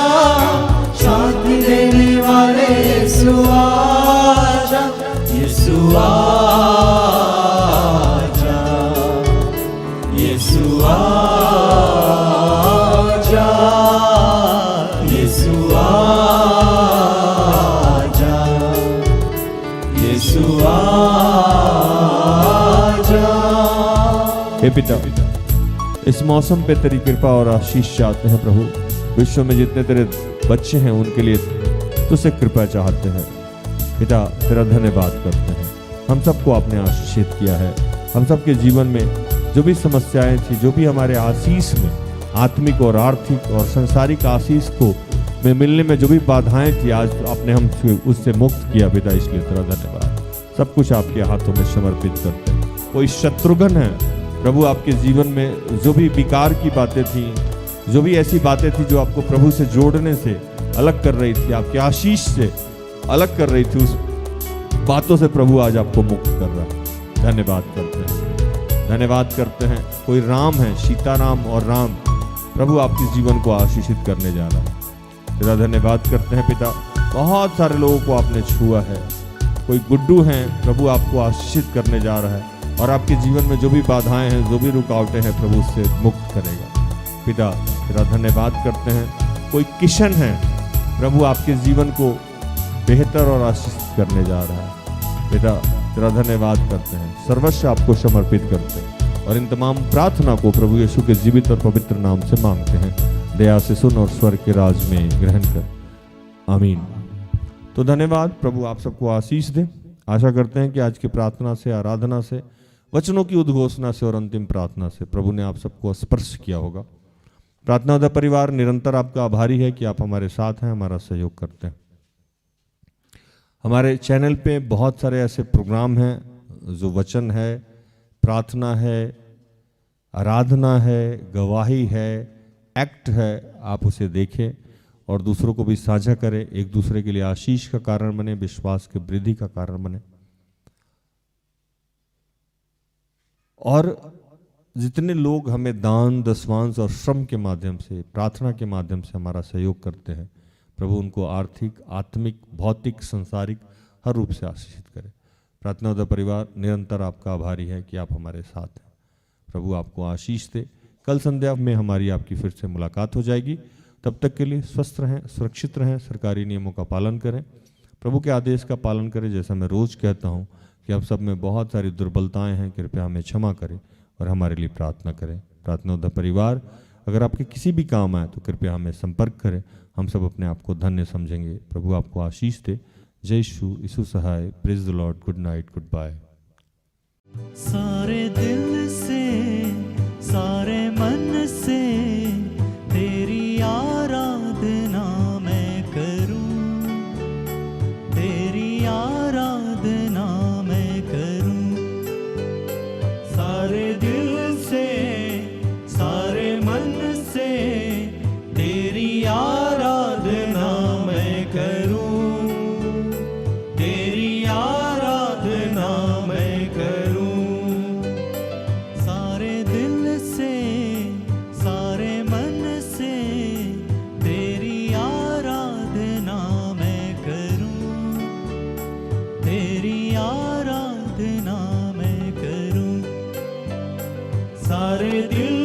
शांति देने वाले यीशु आजा, यीशु आजा, यीशु आजा, यीशु आजा, यीशु आजा। हे पिता, इस मौसम पे तेरी कृपा और आशीष चाहते हैं प्रभु। विश्व में जितने तेरे बच्चे हैं उनके लिए तुझसे कृपा चाहते हैं। पिता तेरा धन्यवाद करते हैं, हम सबको आपने आशीषित किया है। हम सबके जीवन में जो भी समस्याएं थी, जो भी हमारे आशीष में, आत्मिक और आर्थिक और संसारिक आशीष को में मिलने में जो भी बाधाएं थी, आज आपने हम उससे मुक्त किया पिता, इसलिए तेरा धन्यवाद। सब कुछ आपके हाथों में समर्पित करते हैं। कोई शत्रुघ्न है प्रभु, आपके जीवन में जो भी विकार की बातें थी, जो भी ऐसी बातें थी जो आपको प्रभु से जोड़ने से अलग कर रही थी, आपके आशीष से अलग कर रही थी, उस बातों से प्रभु आज आपको मुक्त कर रहा है। धन्यवाद करते हैं, धन्यवाद करते हैं। कोई राम है, सीताराम और राम, प्रभु आपके जीवन को आशीषित करने जा रहा है। तेरा धन्यवाद करते हैं पिता, बहुत सारे लोगों को आपने छुआ है। कोई गुड्डू हैं, प्रभु आपको आशीषित करने जा रहा है, और आपके जीवन में जो भी बाधाएं हैं, जो भी रुकावटें हैं, प्रभु उससे मुक्त करेगा। पिता तेरा धन्यवाद करते हैं। कोई किशन है, प्रभु आपके जीवन को बेहतर और आशीषित करने जा रहा है। पिता तेरा धन्यवाद करते हैं, सर्वस्व आपको समर्पित करते हैं, और इन तमाम प्रार्थना को प्रभु यीशु के जीवित और पवित्र नाम से मांगते हैं। दया से सुन और स्वर्ग के राज में ग्रहण कर, आमीन। तो धन्यवाद, प्रभु आप सबको आशीष दे। आशा करते हैं कि आज की प्रार्थना से, आराधना से, वचनों की उद्घोषणा से और अंतिम प्रार्थना से प्रभु ने आप सबको स्पर्श किया होगा। प्रार्थना उदय परिवार निरंतर आपका आभारी है कि आप हमारे साथ हैं, हमारा सहयोग करते हैं। हमारे चैनल पे बहुत सारे ऐसे प्रोग्राम हैं जो वचन है, प्रार्थना है, आराधना है, गवाही है, एक्ट है। आप उसे देखें और दूसरों को भी साझा करें, एक दूसरे के लिए आशीष का कारण बने, विश्वास के वृद्धि का कारण बने। और जितने लोग हमें दान, दशमांश और श्रम के माध्यम से, प्रार्थना के माध्यम से हमारा सहयोग करते हैं, प्रभु उनको आर्थिक, आत्मिक, भौतिक, संसारिक हर रूप से आशीषित करें। प्रार्थना उदय परिवार निरंतर आपका आभारी है कि आप हमारे साथ हैं। प्रभु आपको आशीष दे। कल संध्या में हमारी आपकी फिर से मुलाकात हो जाएगी। तब तक के लिए स्वस्थ रहें, सुरक्षित रहें, सरकारी नियमों का पालन करें, प्रभु के आदेश का पालन करें। जैसा मैं रोज़ कहता हूँ कि आप सब में बहुत सारी दुर्बलताएं हैं, कृपया हमें क्षमा करें और हमारे लिए प्रार्थना करें। प्रार्थना उदय परिवार अगर आपके किसी भी काम आए तो कृपया हमें संपर्क करें, हम सब अपने आप को धन्य समझेंगे। प्रभु आपको आशीष दे। जय यीशु सहाय। Praise the lord. Good night, good bye. सारे दिल से सारे मन से तेरी आराधना मैं करूं, तेरी आराधना मैं करूं। सारे दिल से सारे मन से तेरी आराधना मैं करूं, तेरी आराधना मैं करूं। सारे दिल से सारे मन से तेरी आराधना मैं करूं, तेरी आराधना मैं करूं। सारे दिल